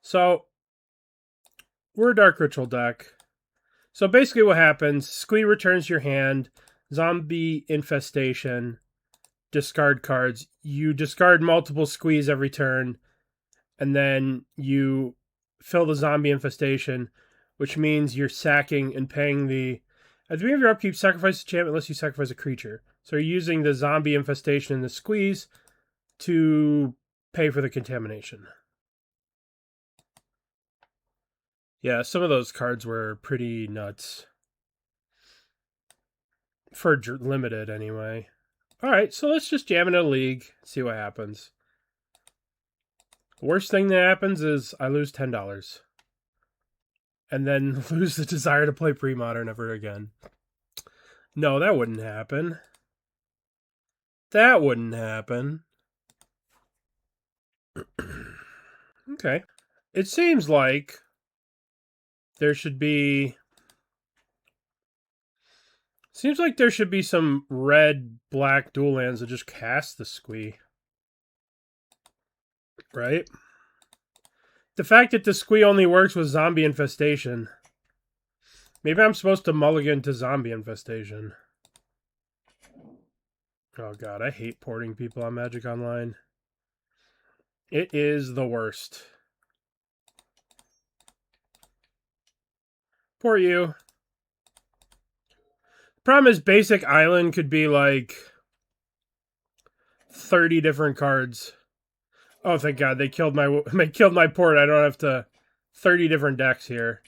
So, we're a Dark Ritual deck. So basically what happens, Squee returns your hand, Zombie Infestation, discard cards. You discard multiple Squees every turn, and then you fill the Zombie Infestation, which means you're sacking and paying the... At the beginning of your upkeep, sacrifice a enchantment unless you sacrifice a creature. So you're using the Zombie Infestation and the Squeeze to pay for the Contamination. Yeah, some of those cards were pretty nuts. For limited, anyway. Alright, so let's just jam in a league, see what happens. Worst thing that happens is I lose $10. And then lose the desire to play Premodern ever again. No, that wouldn't happen. That wouldn't happen. Okay. It seems like there should be... Seems like there should be some red-black dual lands that just cast the Squee. Right? The fact that the Squee only works with Zombie Infestation. Maybe I'm supposed to mulligan to Zombie Infestation. Oh god, I hate porting people on Magic Online. It is the worst. Port you. Problem is, basic island could be like 30 different cards. Oh, thank God, they killed my port. I don't have to 30 different decks here.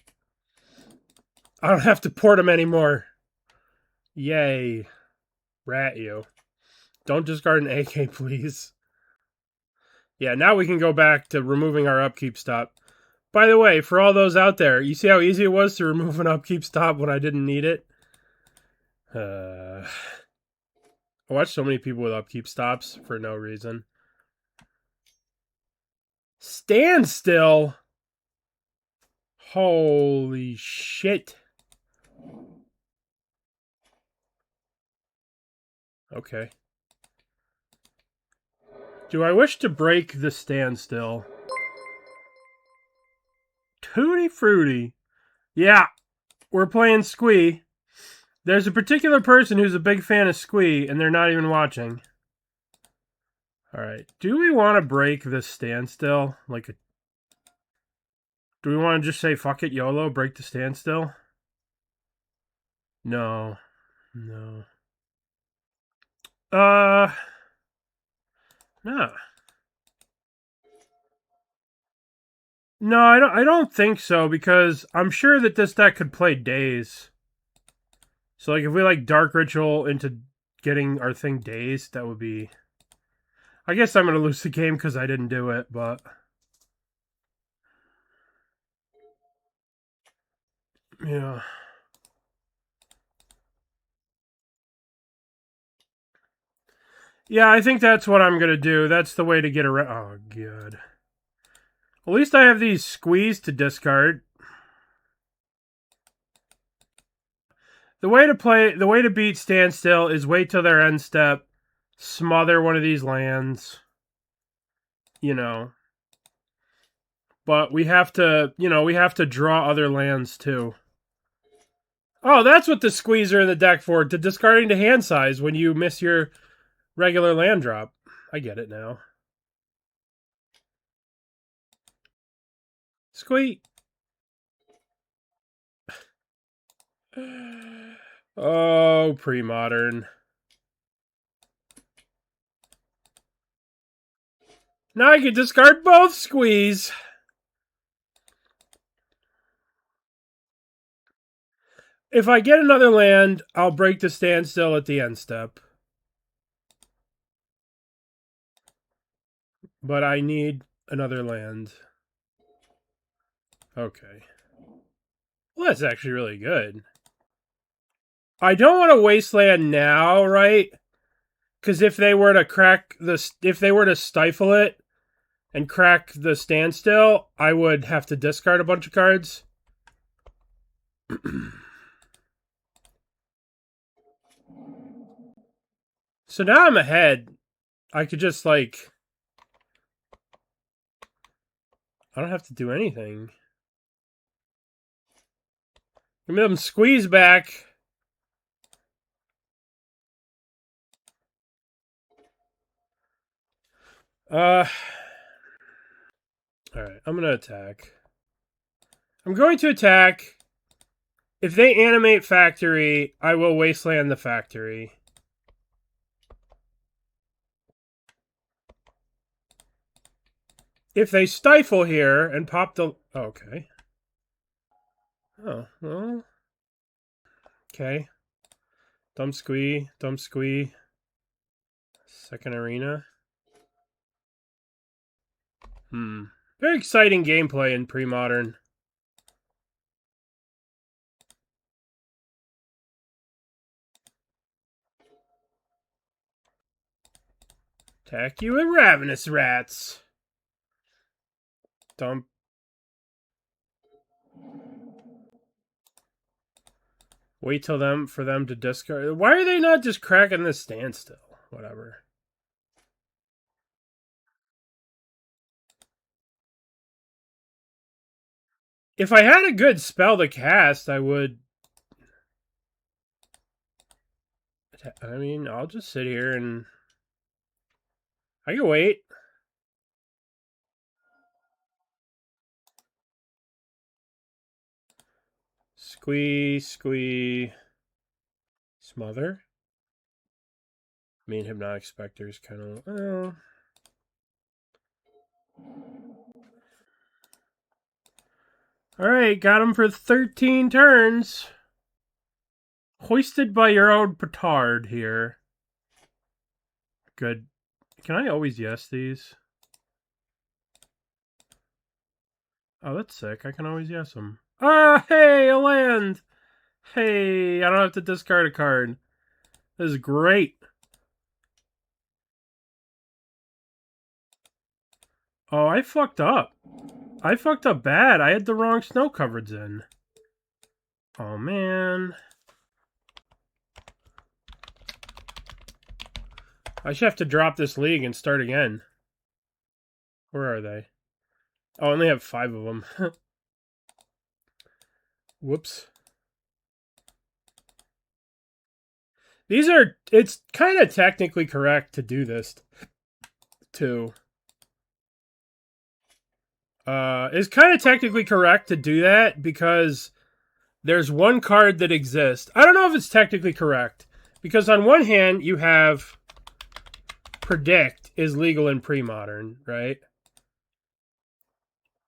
I don't have to port them anymore. Yay. Rat you. Don't discard an AK, please. Yeah, now we can go back to removing our upkeep stop. By the way, for all those out there, you see how easy it was to remove an upkeep stop when I didn't need it? I watch so many people with upkeep stops for no reason. Stand still. Holy shit. Okay. Do I wish to break the standstill? Tutti fruity. Yeah, we're playing Squee. There's a particular person who's a big fan of Squee, and they're not even watching. Alright, do we want to break this standstill? Do we want to just say, fuck it, YOLO, break the standstill? No. No. No. No, I don't think so, because I'm sure that this deck could play Daze. So, like, if we, like, Dark Ritual into getting our thing dazed, that would be... I guess I'm going to lose the game because I didn't do it, but... Yeah. Yeah, I think that's what I'm going to do. That's the way to get around... Oh, God. At least I have these Squeeze to discard. The way to beat Standstill is wait till their end step, smother one of these lands, you know. But we have to, we have to draw other lands too. Oh, that's what the Squeeze are in the deck for, to discarding to hand size when you miss your regular land drop. I get it now. Squee. Oh, Premodern. Now I can discard both Squeeze. If I get another land, I'll break the standstill at the end step. But I need another land. Okay. Well, that's actually really good. I don't want to Wasteland now, right? Because if they were to stifle it and crack the standstill, I would have to discard a bunch of cards. So now I'm ahead. I could just, I don't have to do anything. Give me them squeeze back. Alright, I'm gonna attack. I'm going to attack. If they animate factory, I will wasteland the factory. If they stifle here and pop the... Okay. Oh, well... Okay. Dumb Squee. Dumb Squee. Second arena. Very exciting gameplay in Premodern. Attack you with Ravenous Rats. Dump. Wait till for them to discard. Why are they not just cracking this standstill? Whatever. If I had a good spell to cast, I would... I mean, I'll just sit here and... I can wait. Squee, Squee. Smother. I mean, Hypnotic Specter is kind of... Well... Alright, got him for 13 turns. Hoisted by your own petard here. Good. Can I always yes these? Oh, that's sick. I can always yes them. Ah, hey, a land! Hey, I don't have to discard a card. This is great. Oh, I fucked up. I fucked up bad. I had the wrong snow coverage in. Oh, man. I should have to drop this league and start again. Where are they? Oh, I only have 5 of them. Whoops. These are... It's kind of technically correct to do this, too. It's kind of technically correct to do that because there's one card that exists. I don't know if it's technically correct. Because on one hand, you have... Predict is legal in Premodern, right?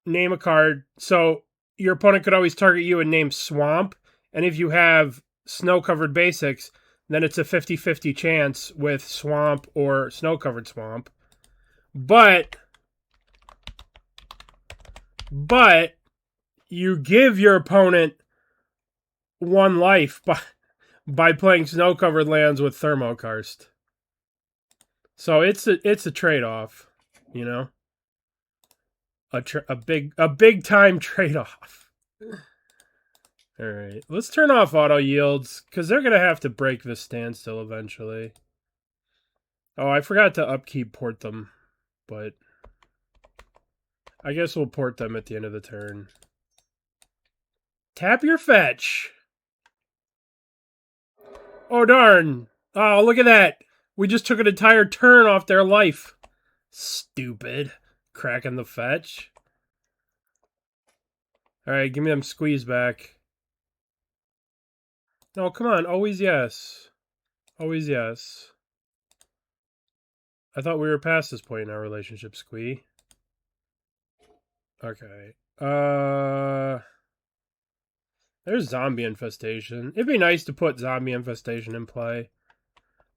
Name a card. So your opponent could always target you and name Swamp. And if you have snow-covered basics, then it's a 50-50 chance with Swamp or snow-covered Swamp. But you give your opponent 1 life by playing snow-covered lands with Thermokarst. So it's a trade-off, you know? A big time trade-off. All right, let's turn off auto yields because they're gonna have to break this standstill eventually. Oh, I forgot to upkeep port them, but I guess we'll port them at the end of the turn. Tap your fetch. Oh darn! Oh, look at that! We just took an entire turn off their life. Stupid. Cracking the fetch. Alright, give me them squeeze back. No, come on. Always yes. Always yes. I thought we were past this point in our relationship, Squee. Okay. There's Zombie Infestation. It'd be nice to put Zombie Infestation in play.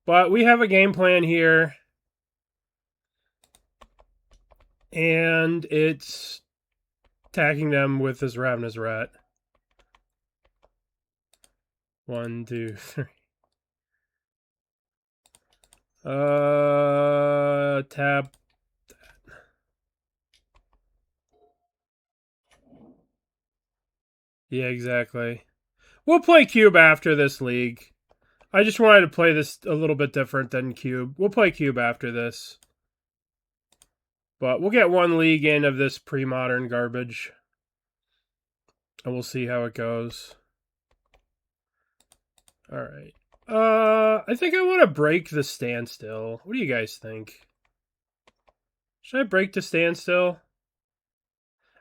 But we have a game plan here. And it's attacking them with this Ravenous Rat. 1, 2, 3. Tap that. Yeah, exactly. We'll play Cube after this league. I just wanted to play this a little bit different than Cube. We'll play Cube after this. But we'll get 1 league in of this Premodern garbage. And we'll see how it goes. Alright. I think I want to break the standstill. What do you guys think? Should I break the standstill?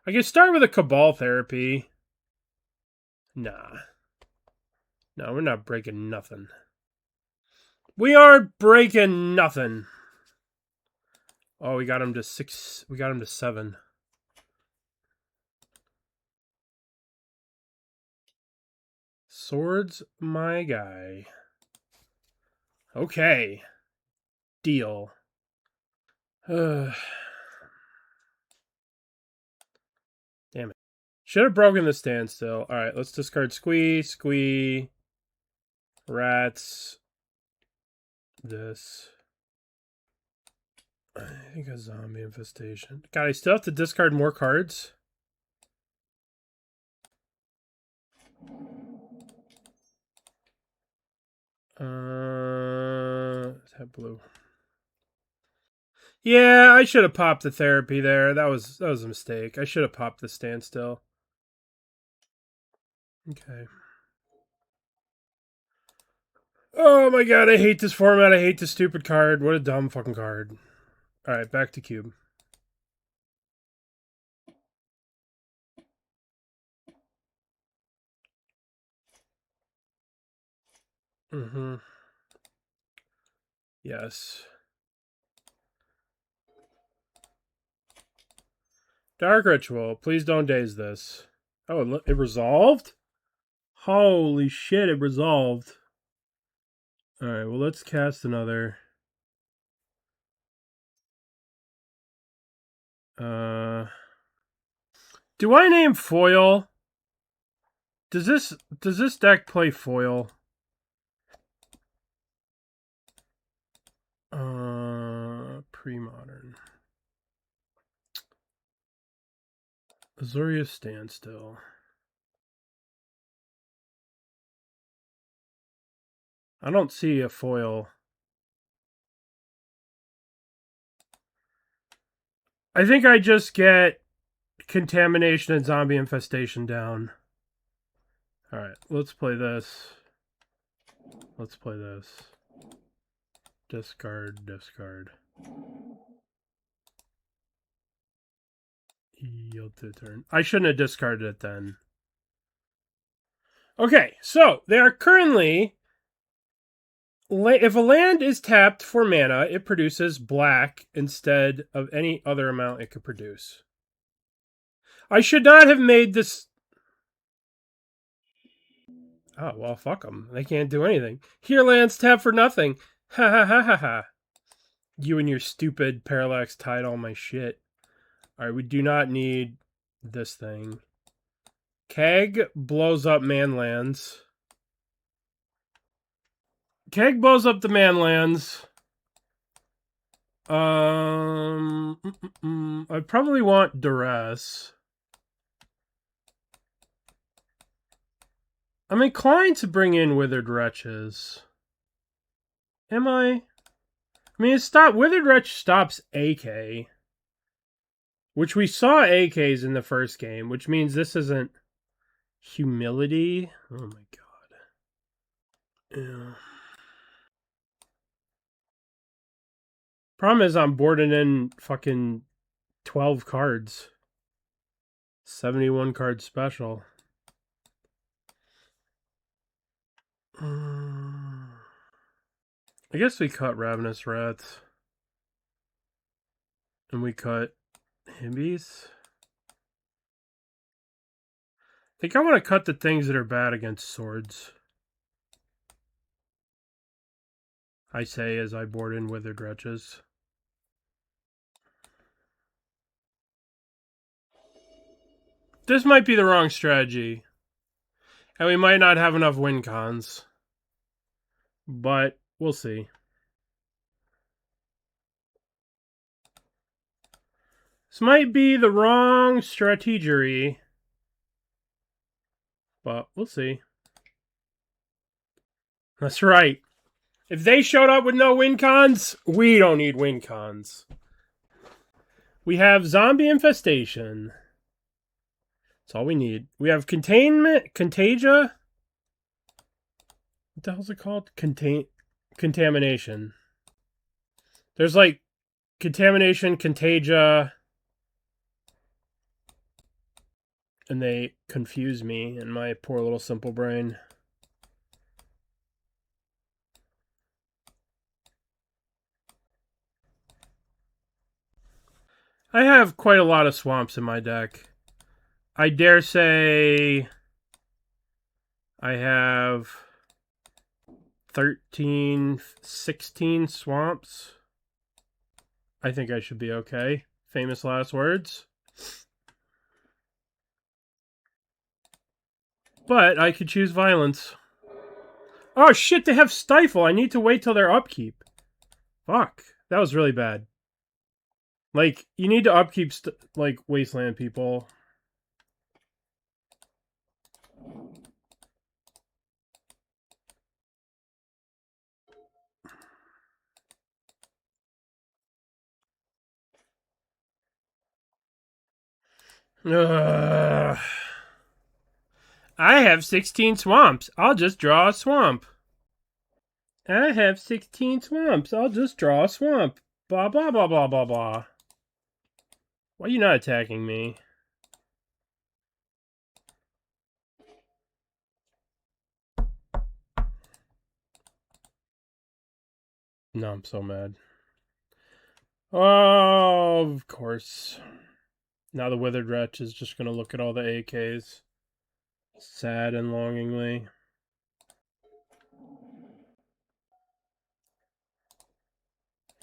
I can start with a Cabal Therapy. Nah. No, we're not breaking nothing. We aren't breaking nothing. Oh, we got him to 6. We got him to 7. Swords, my guy. Okay. Deal. Damn it. Should have broken the standstill. Alright, let's discard Squee, Squee, Rats, this. I think a Zombie Infestation. God, I still have to discard more cards? Tap blue. Yeah, I should have popped the therapy there. That was a mistake. I should have popped the standstill. Okay. Oh my god, I hate this format. I hate this stupid card. What a dumb fucking card. Alright, back to cube. Yes. Dark Ritual. Please don't daze this. Oh, it resolved? Holy shit, it resolved. Alright, well, let's cast another. Do I name foil? Does this deck play foil? Premodern. Azorius Standstill. I don't see a foil. I think I just get Contamination and Zombie Infestation down. Alright, let's play this. Let's play this. Discard, discard. Yield to turn. I shouldn't have discarded it then. Okay, so they are currently... If a land is tapped for mana, it produces black instead of any other amount it could produce. I should not have made this... Oh, well, fuck them. They can't do anything. Here, lands tap for nothing. Ha ha ha ha ha. You and your stupid Parallax tied all my shit. Alright, we do not need this thing. Keg blows up manlands. Keg blows up the manlands. I probably want Duress. I'm inclined to bring in Withered Wretches. Am I? I mean, Withered Wretch stops AK. Which we saw AKs in the first game, which means this isn't humility. Oh my god. Yeah. Problem is I'm boarding in fucking 12 cards. 71 card special. I guess we cut Ravenous Rats. And we cut Hibbies. I think I want to cut the things that are bad against swords. I say as I board in Withered Wretches. This might be the wrong strategy. And we might not have enough win cons. But we'll see. This might be the wrong strategery. But we'll see. That's right. If they showed up with no win cons, we don't need win cons. We have Zombie Infestation. That's all we need. We have Containment, Contagia. What the hell's it called? Contamination. There's like Contamination, Contagia, and they confuse me in my poor little simple brain. I have quite a lot of swamps in my deck. I dare say I have 13, 16 swamps. I think I should be okay. Famous last words. But I could choose violence. Oh shit, they have Stifle. I need to wait till their upkeep. Fuck. That was really bad. Like, you need to upkeep, like, Wasteland people. I have 16 swamps. I'll just draw a swamp. I have 16 swamps. I'll just draw a swamp. Blah, blah, blah, blah, blah, blah. Why are you not attacking me? No, I'm so mad. Oh, of course. Now the Withered Wretch is just going to look at all the AKs. Sad and longingly.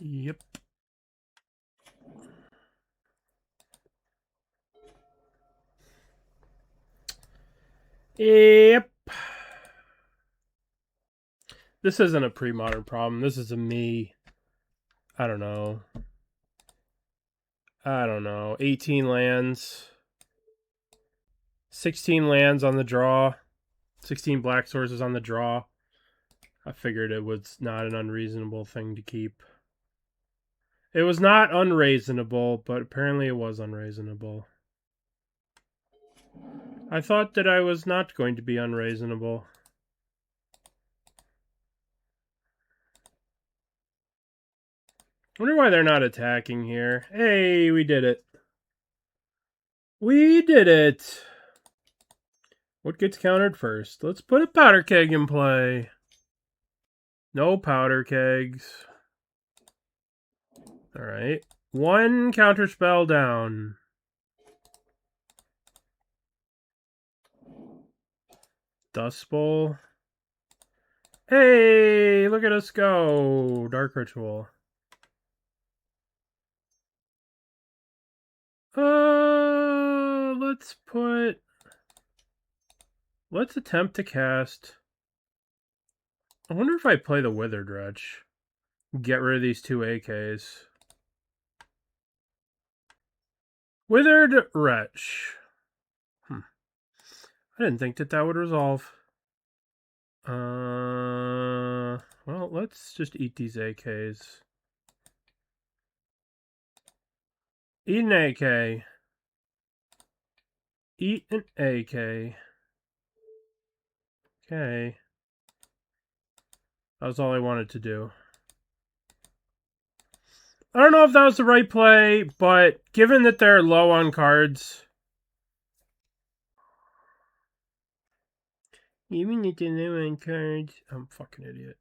Yep. Yep. This isn't a Premodern problem. This is a me. I don't know. 18 lands. 16 lands on the draw. 16 black sources on the draw. I figured it was not an unreasonable thing to keep. It was not unreasonable, but apparently it was unreasonable. I thought that I was not going to be unreasonable. I wonder why they're not attacking here. Hey, we did it. We did it. What gets countered first? Let's put a Powder Keg in play. No Powder Kegs. Alright. One counter spell down. Dust Bowl. Hey, look at us go. Dark Ritual. Let's attempt to cast. I wonder if I play the Withered Wretch. Get rid of these two AKs. Withered Wretch. I didn't think that would resolve. Well, let's just eat these AKs. Eat an AK. Eat an AK. Okay. That was all I wanted to do. I don't know if that was the right play, but given that they're low on cards... Even if they're low on cards... I'm a fucking idiot.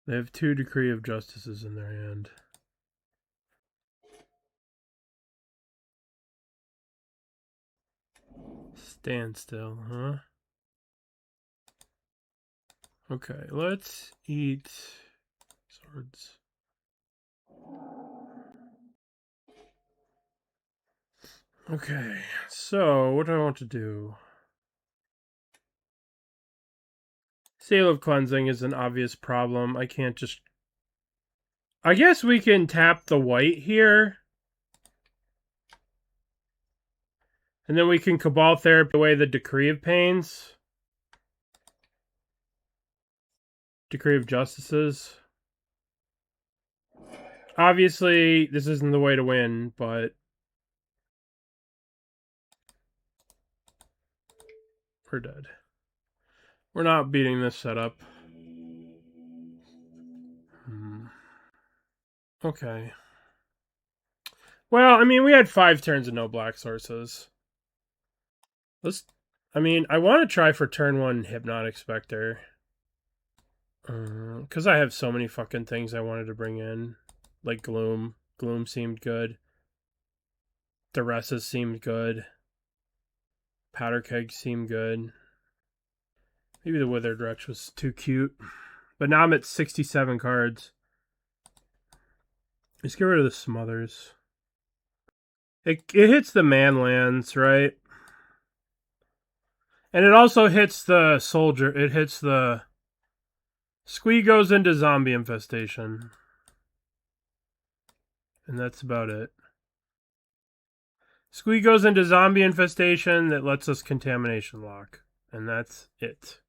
They have 2 Decree of Justices in their hand. Stand still, huh? Okay, let's eat swords. Okay, so what do I want to do? Seal of Cleansing is an obvious problem. I can't just... I guess we can tap the white here. And then we can Cabal Therapy away the Decree of Pains. Decree of Justices. Obviously, this isn't the way to win, but we're dead. We're not beating this setup. Okay. Well, I mean, we had 5 turns of no black sources. I want to try for turn 1 Hypnotic Specter. Because I have so many fucking things I wanted to bring in. Like Gloom. Gloom seemed good. Duress seemed good. Powder Keg seemed good. Maybe the Withered Wretch was too cute. But now I'm at 67 cards. Let's get rid of the Smothers. It hits the man lands, right? And it also hits the soldier. It hits the... Squee goes into Zombie Infestation. And that's about it. Squee goes into Zombie Infestation that lets us Contamination lock. And that's it.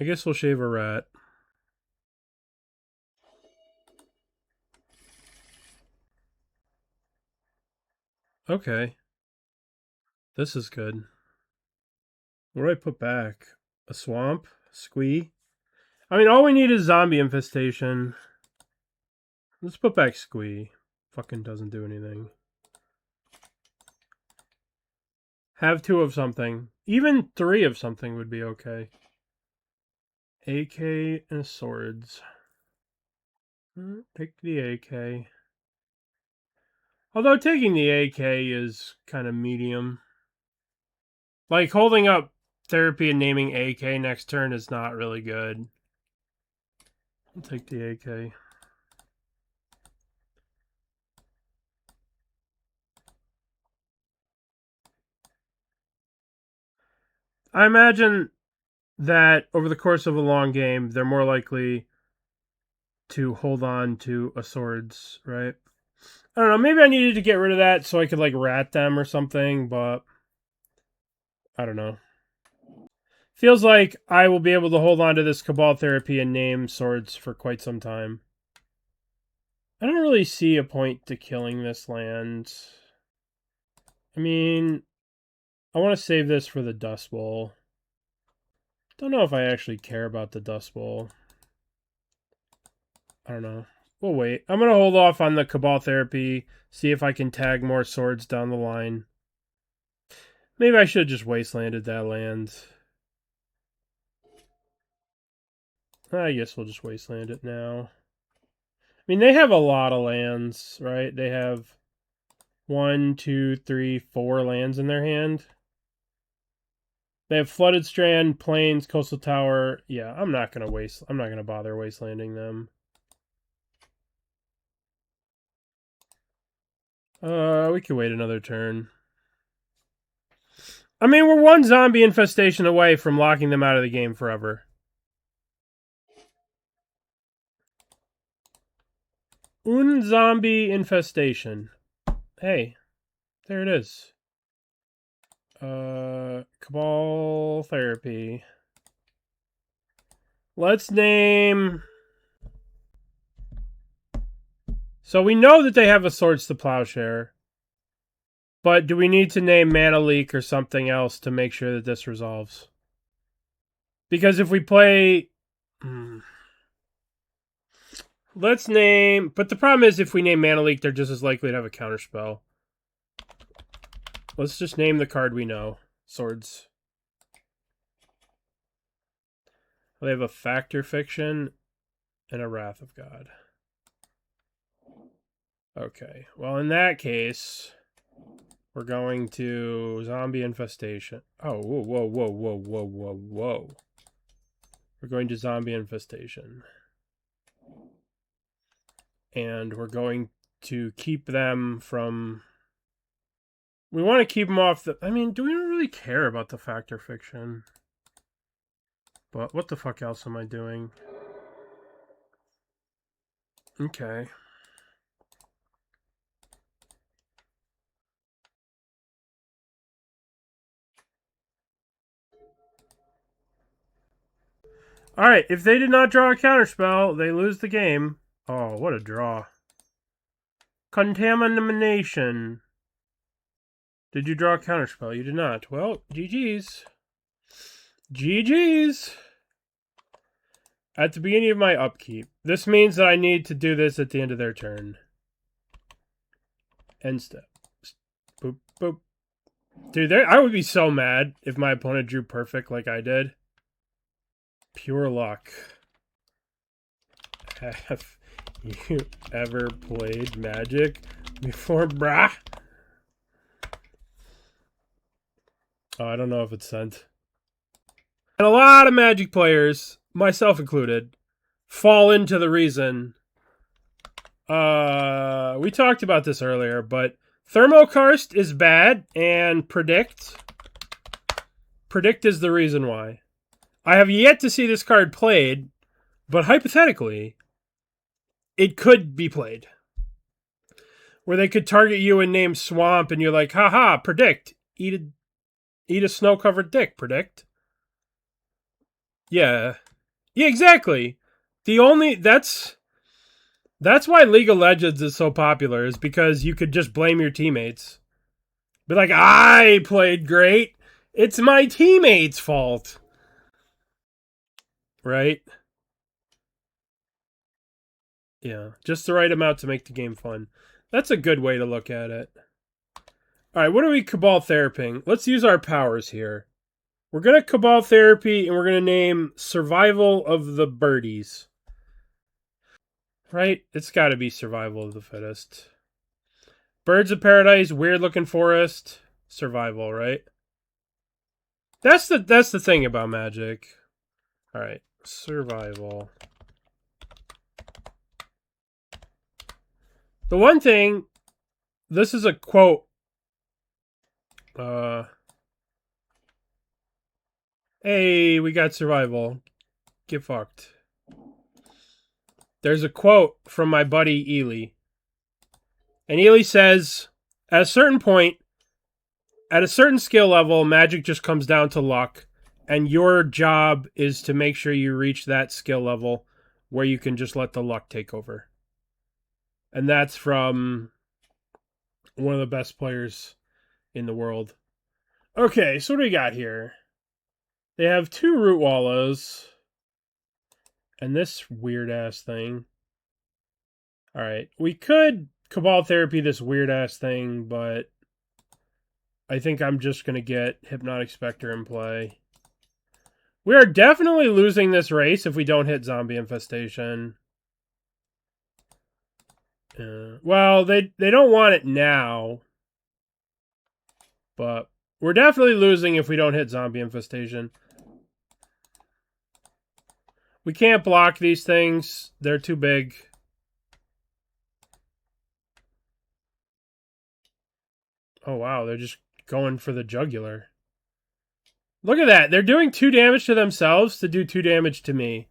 I guess we'll shave a rat. Okay. This is good. What do I put back? A swamp? Squee? I mean, all we need is Zombie Infestation. Let's put back Squee. Fucking doesn't do anything. Have 2 of something. Even 3 of something would be okay. AK and swords. Take the AK. Although taking the AK is kind of medium. Like, holding up therapy and naming AK next turn is not really good. I'll take the AK. I imagine that over the course of a long game, they're more likely to hold on to a swords, right? I don't know, maybe I needed to get rid of that so I could, like, rat them or something, but I don't know. Feels like I will be able to hold on to this Cabal Therapy and name swords for quite some time. I don't really see a point to killing this land. I mean, I want to save this for the Dust Bowl. Don't know if I actually care about the Dust Bowl. I don't know. We'll wait. I'm going to hold off on the Cabal Therapy, see if I can tag more swords down the line. Maybe I should have just Wastelanded that land. I guess we'll just Wasteland it now. I mean, they have a lot of lands, right? They have 1, 2, 3, 4 lands in their hand. They have Flooded Strand, Plains, Coastal Tower. Yeah, I'm not gonna bother Wastelanding them. We can wait another turn. I mean, we're 1 Zombie Infestation away from locking them out of the game forever. Un Zombie Infestation. Hey, there it is. Cabal Therapy. Let's name... So we know that they have a Swords to Plowshare. But do we need to name Mana Leak or something else to make sure that this resolves? Because if we play... Let's name... But the problem is if we name Mana Leak, they're just as likely to have a counterspell. Let's just name the card we know. Swords. They have a Factor Fiction and a Wrath of God. Okay. Well, in that case, we're going to Zombie Infestation. Oh, whoa, whoa, whoa, whoa, whoa, whoa, whoa. We're going to Zombie Infestation. And we're going to keep them from... We want to keep them off the... I mean, do we really care about the Factor Fiction? But what the fuck else am I doing? Okay. Alright, if they did not draw a counterspell, they lose the game. Oh, what a draw. Contamination. Did you draw a counterspell? You did not. Well, GG's. GG's. At the beginning of my upkeep. This means that I need to do this at the end of their turn. End step. Boop, boop. Dude, I would be so mad if my opponent drew perfect like I did. Pure luck. Have you ever played Magic before, brah? Oh, I don't know if it's sent. And a lot of Magic players, myself included, fall into the reason. We talked about this earlier, but Thermokarst is bad, and Predict is the reason why. I have yet to see this card played, but hypothetically, it could be played. Where they could target you and name Swamp, and you're like, haha, Predict. Eat a snow-covered dick, Predict. Yeah. Yeah, exactly. That's why League of Legends is so popular, is because you could just blame your teammates. Be like, I played great. It's my teammates' fault. Right? Yeah, just the right amount to make the game fun. That's a good way to look at it. Alright, what are we Cabal Therapying? Let's use our powers here. We're going to Cabal Therapy, and we're going to name Survival of the Birdies. Right? It's got to be Survival of the Fittest. Birds of Paradise, weird looking forest, survival, right? That's the thing about Magic. Alright, survival. The one thing, this is a quote. Hey, we got survival. Get fucked. There's a quote from my buddy Ely. And Ely says, at a certain point, at a certain skill level, Magic just comes down to luck. And your job is to make sure you reach that skill level where you can just let the luck take over. And that's from one of the best players in the world. Okay, so what do we got here? They have 2 Root Wallows. And this weird-ass thing. Alright, we could Cabal Therapy this weird-ass thing, but I think I'm just going to get Hypnotic Specter in play. We are definitely losing this race if we don't hit Zombie Infestation. Well, they don't want it now. But we're definitely losing if we don't hit Zombie Infestation. We can't block these things. They're too big. Oh, wow. They're just going for the jugular. Look at that. They're doing 2 damage to themselves to do 2 damage to me.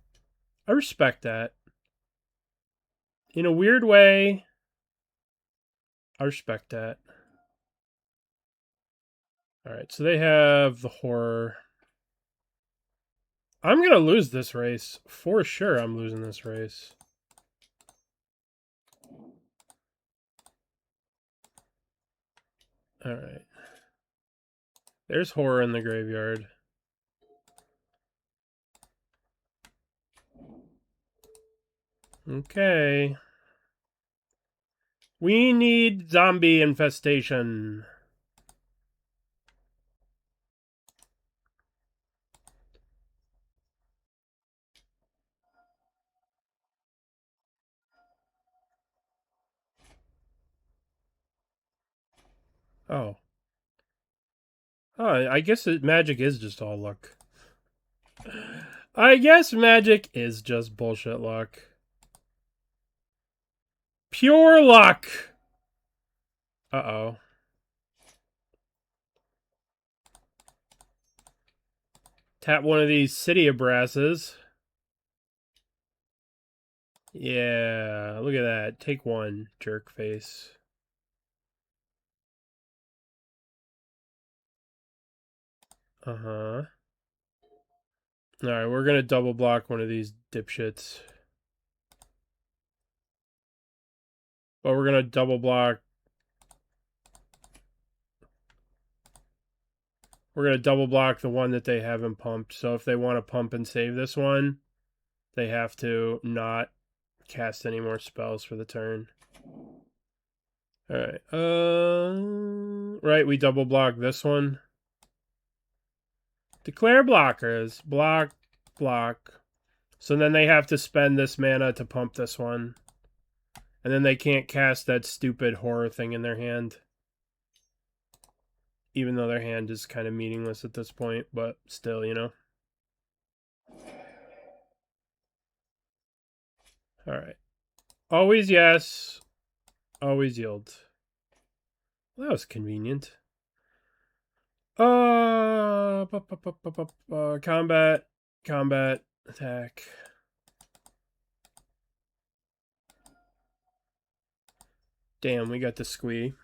I respect that. In a weird way, I respect that. Alright, so they have the horror. I'm going to lose this race. For sure I'm losing this race. Alright. There's horror in the graveyard. Okay. We need Zombie Infestation. Oh. Oh, I guess Magic is just all luck. I guess Magic is just bullshit luck. Pure luck! Uh-oh. Tap one of these City of Brasses. Yeah, look at that. Take 1, jerk face. Uh-huh. Alright, we're gonna double block one of these dipshits. But we're gonna double block. We're gonna double block the one that they haven't pumped. So if they want to pump and save this one, they have to not cast any more spells for the turn. Alright. Right, we double block this one. Declare blockers. Block, block. So then they have to spend this mana to pump this one. And then they can't cast that stupid horror thing in their hand. Even though their hand is kind of meaningless at this point, but still, you know. Alright. Always yes. Always yield. Well, that was convenient. Combat. Combat. Attack. Damn, we got the Squee.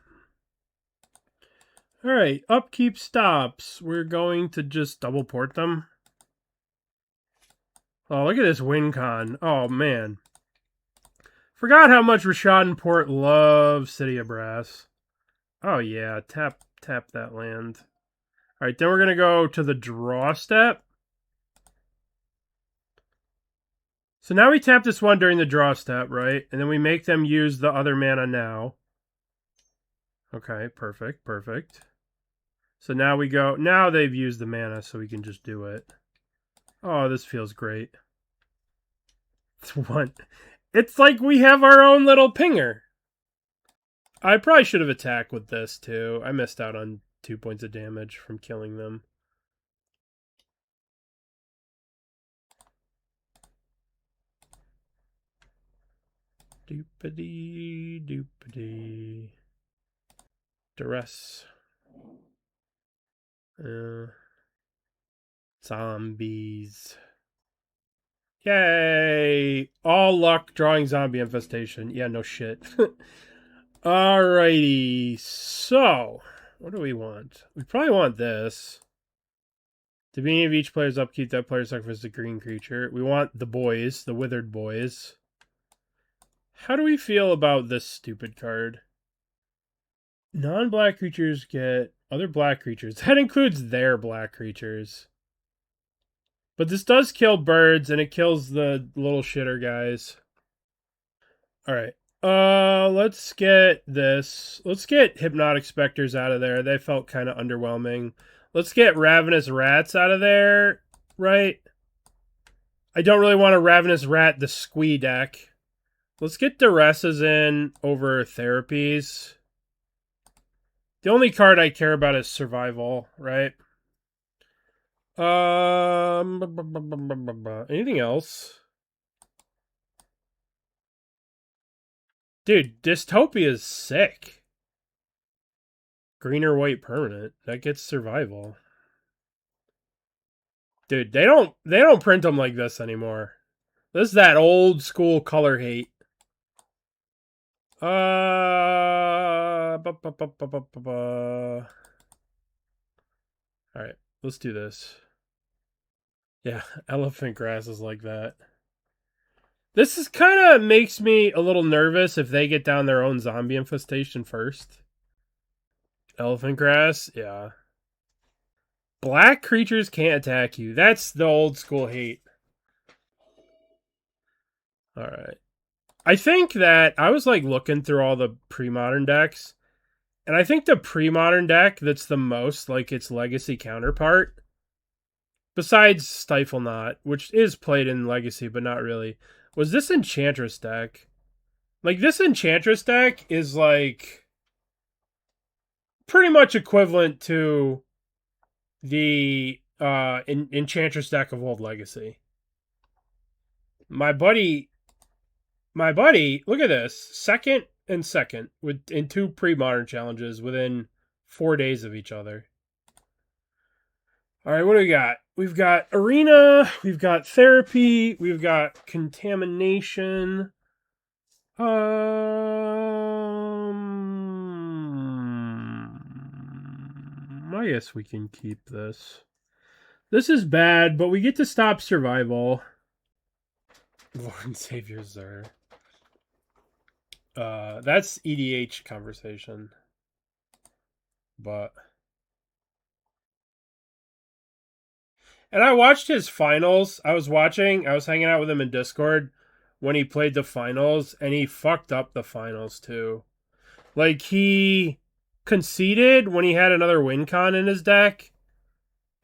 Alright, upkeep stops. We're going to just double port them. Oh, look at this win con. Oh, man. Forgot how much Rishadan Port loves City of Brass. Oh, yeah. Tap that land. Alright, then we're going to go to the draw step. So now we tap this one during the draw step, right? And then we make them use the other mana now. Okay, perfect, perfect. So now we go... Now they've used the mana, so we can just do it. Oh, this feels great. It's one... It's like we have our own little pinger. I probably should have attacked with this, too. I missed out on 2 points of damage from killing them. Doopity, doopity. Duress. Zombies. Yay! All luck drawing Zombie Infestation. Yeah, no shit. Alrighty. So, what do we want? We probably want this. The beginning of each player's upkeep, that player sacrifices a green creature. We want the boys, the Withered Boys. How do we feel about this stupid card? Non-black creatures get other black creatures. That includes their black creatures. But this does kill birds, and it kills the little shitter guys. Alright. Let's get this. Let's get Hypnotic Specters out of there. They felt kind of underwhelming. Let's get Ravenous Rats out of there, right? I don't really want a Ravenous Rat, the Squee deck. Let's get Duresses in over Therapies. The only card I care about is Survival, right? Anything else? Dude, Dystopia is sick. Green or white permanent. That gets Survival. Dude, they don't print them like this anymore. This is that old school color hate. Alright, let's do this. Yeah, elephant grass is like that. This is kind of makes me a little nervous if they get down their own zombie infestation first. Elephant grass, yeah. Black creatures can't attack you. That's the old school hate. Alright. I think that I was like looking through all the pre-modern decks, and I think the pre-modern deck that's the most like its legacy counterpart, besides Stifle Knot, which is played in Legacy but not really, was this Enchantress deck. Like, this Enchantress deck is like pretty much equivalent to the Enchantress deck of Old Legacy. My buddy, look at this. Second and second in 2 pre-modern challenges within 4 days of each other. All right, what do we got? We've got Arena, we've got Therapy, we've got Contamination. I guess we can keep this. This is bad, but we get to stop survival. Lord and Savior Zer. That's EDH conversation. But... And I watched his finals. I was hanging out with him in Discord when he played the finals, and he fucked up the finals too. Like, he conceded when he had another win con in his deck,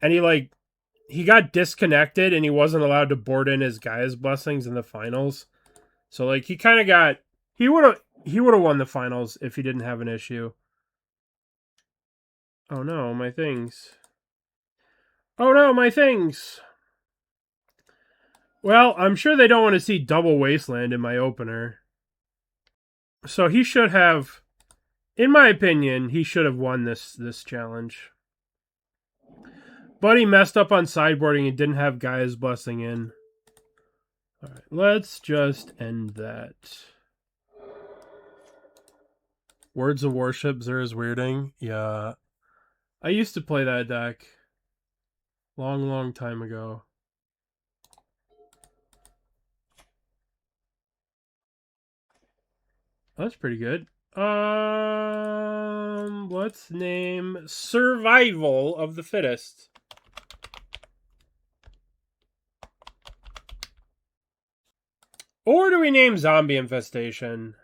and he got disconnected and he wasn't allowed to board in his Gaia's Blessings in the finals. So, like, he kind of got... He would have won the finals if he didn't have an issue. Oh no, my things. Oh no, my things! Well, I'm sure they don't want to see double Wasteland in my opener. So he should have... In my opinion, he should have won this challenge. But he messed up on sideboarding and didn't have Gaia's Blessing in. Alright, let's just end that. Words of Worship, Zera's Weirding. Yeah. I used to play that deck. Long time ago. That's pretty good. Let's name Survival of the Fittest. Or do we name Zombie Infestation?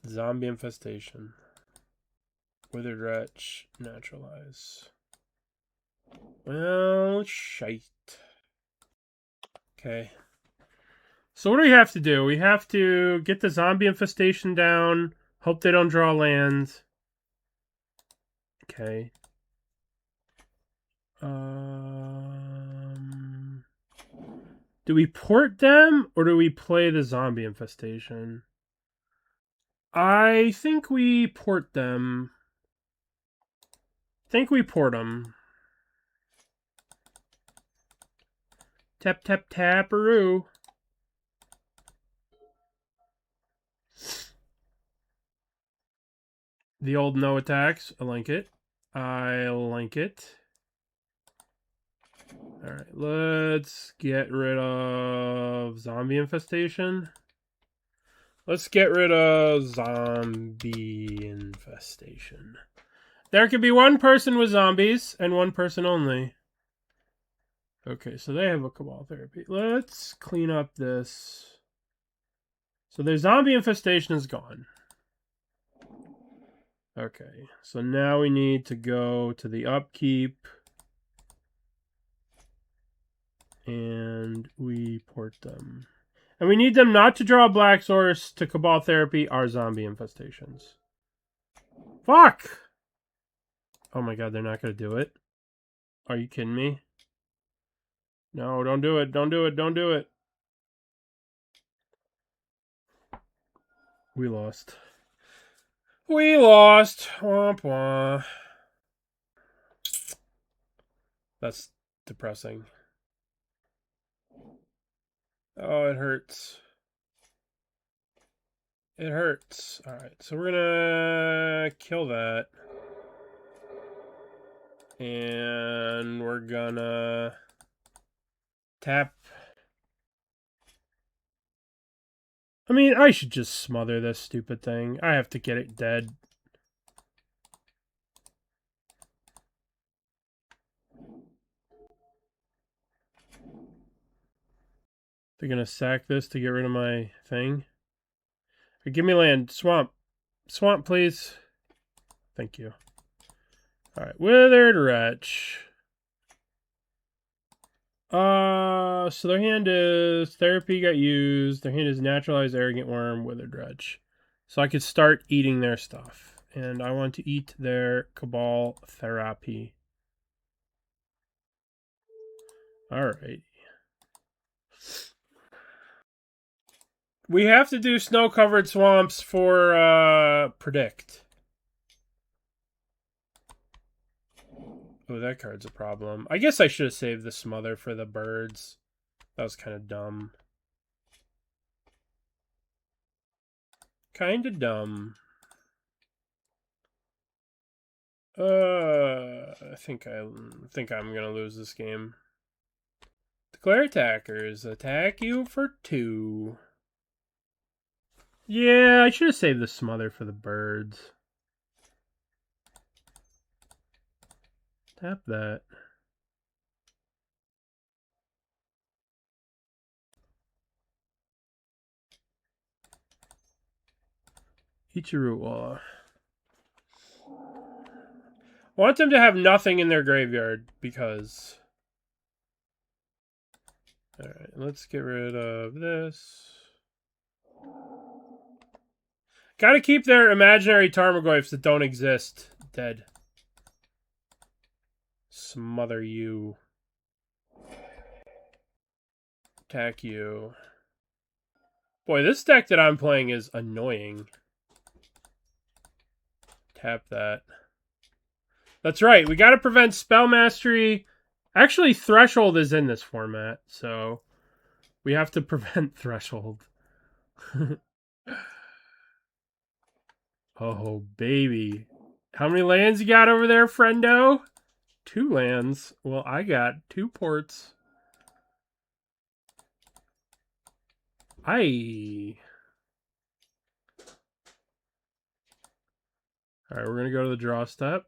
Zombie Infestation. Withered Wretch. Naturalize. Well, shite. Okay. So what do we have to do? We have to get the Zombie Infestation down. Hope they don't draw land. Okay. Do we port them or do we play the Zombie Infestation? I think we port them. Tap, taparoo. The old no attacks. I like it. Alright, let's get rid of Zombie Infestation. Let's get rid of Zombie Infestation. There can be one person with zombies and one person only. Okay, so they have a Cabal Therapy. Let's clean up this. So their Zombie Infestation is gone. Okay, so now we need to go to the upkeep. And we port them. And we need them not to draw Black Source to Cabal Therapy our Zombie Infestations. Fuck! Oh my god, they're not going to do it. Are you kidding me? No, don't do it. Don't do it. Don't do it. We lost. We lost. Womp womp. That's depressing. Oh, it hurts. It hurts. Alright, so we're gonna kill that. And we're gonna tap. I mean, I should just smother this stupid thing. I have to get it dead. They're gonna sack this to get rid of my thing. Give me land. Swamp. Swamp, please. Thank you. Alright, Withered Wretch. So their hand is Therapy got used. Their hand is Naturalized Arrogant Worm, Withered Wretch. So I could start eating their stuff. And I want to eat their Cabal Therapy. Alright. We have to do snow-covered swamps for predict. Oh, that card's a problem. I guess I should have saved the Smother for the birds. That was kind of dumb. Kind of dumb. I think I'm gonna lose this game. Declare attackers. Attack you for 2. Yeah, I should have saved the Smother for the birds. Tap that. Eat your root wall. I want them to have nothing in their graveyard because... Alright, let's get rid of this. Gotta keep their imaginary Tarmogoyfs that don't exist dead. Smother you. Attack you. Boy, this deck that I'm playing is annoying. Tap that. That's right, we gotta prevent Spell Mastery. Actually, Threshold is in this format, so we have to prevent Threshold. Oh, baby. How many lands you got over there, friendo? 2 lands. Well, I got 2 ports. Alright, we're going to go to the draw step.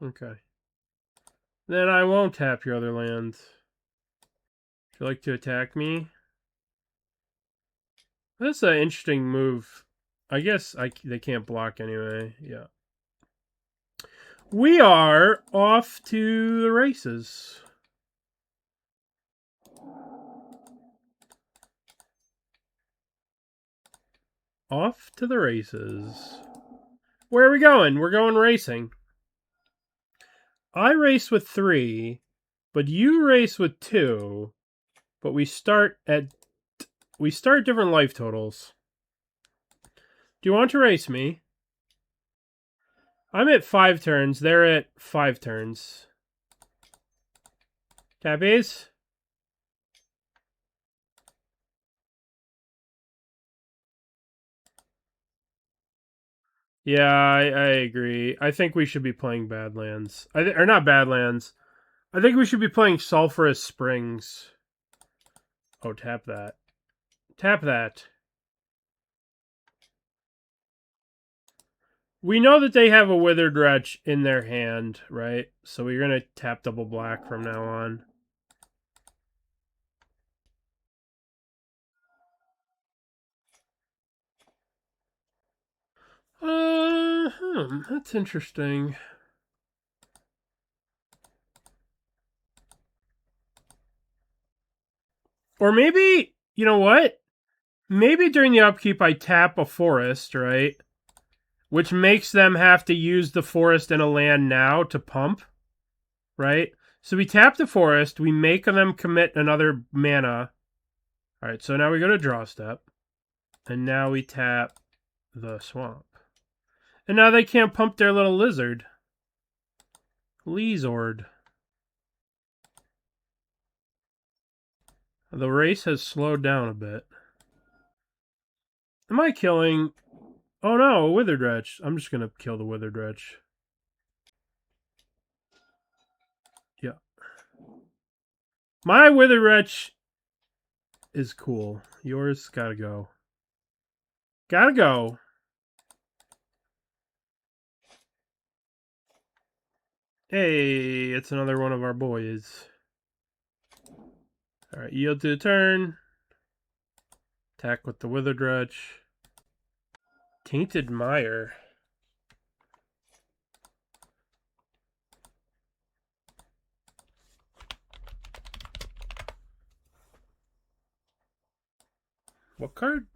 Okay. Then I won't tap your other lands. Would you like to attack me? That's an interesting move. I guess they can't block anyway. Yeah. We are off to the races. Off to the races. Where are we going? We're going racing. I race with 3, but you race with 2. But we start different life totals. Do you want to race me? I'm at 5 turns. They're at 5 turns. Tappies? Yeah, I agree. I think we should be playing Badlands. Or not Badlands. I think we should be playing Sulphurous Springs. Oh, tap that. Tap that. We know that they have a Withered Wretch in their hand, right? So we're going to tap double black from now on. That's interesting. Or maybe, you know what? Maybe during the upkeep I tap a forest, right? Which makes them have to use the forest and a land now to pump, right? So we tap the forest, we make them commit another mana. All right, so now we go to draw step. And now we tap the swamp. And now they can't pump their little lizard. Lizord. The race has slowed down a bit. Am I killing... Oh no, a Withered Wretch. I'm just going to kill the Withered Wretch. Yeah. My Withered Wretch is cool. Yours gotta go. Gotta go. Hey, it's another one of our boys. Alright, yield to the turn. Attack with the Withered Wretch. Tainted Mire. What card?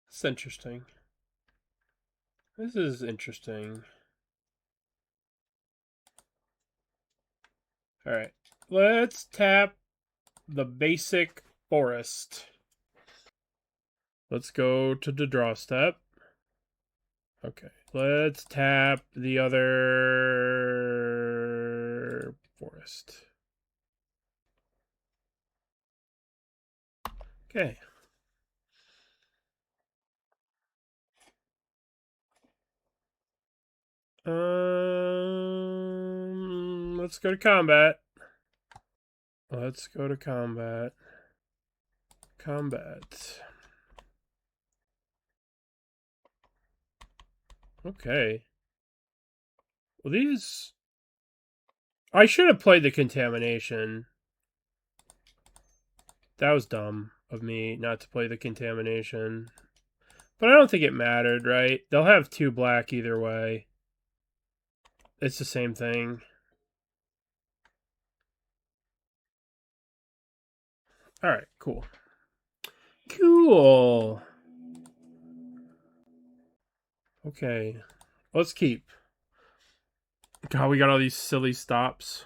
It's interesting. This is interesting. Alright. Let's tap the basic forest. Let's go to the draw step. Okay. Let's tap the other forest. Okay. Let's go to combat. Let's go to combat. Combat. Okay. Well, these... I should have played the Contamination. That was dumb of me not to play the Contamination. But I don't think it mattered, right? They'll have 2 black either way. It's the same thing. Alright, cool. Cool. Okay. Let's keep. God, we got all these silly stops.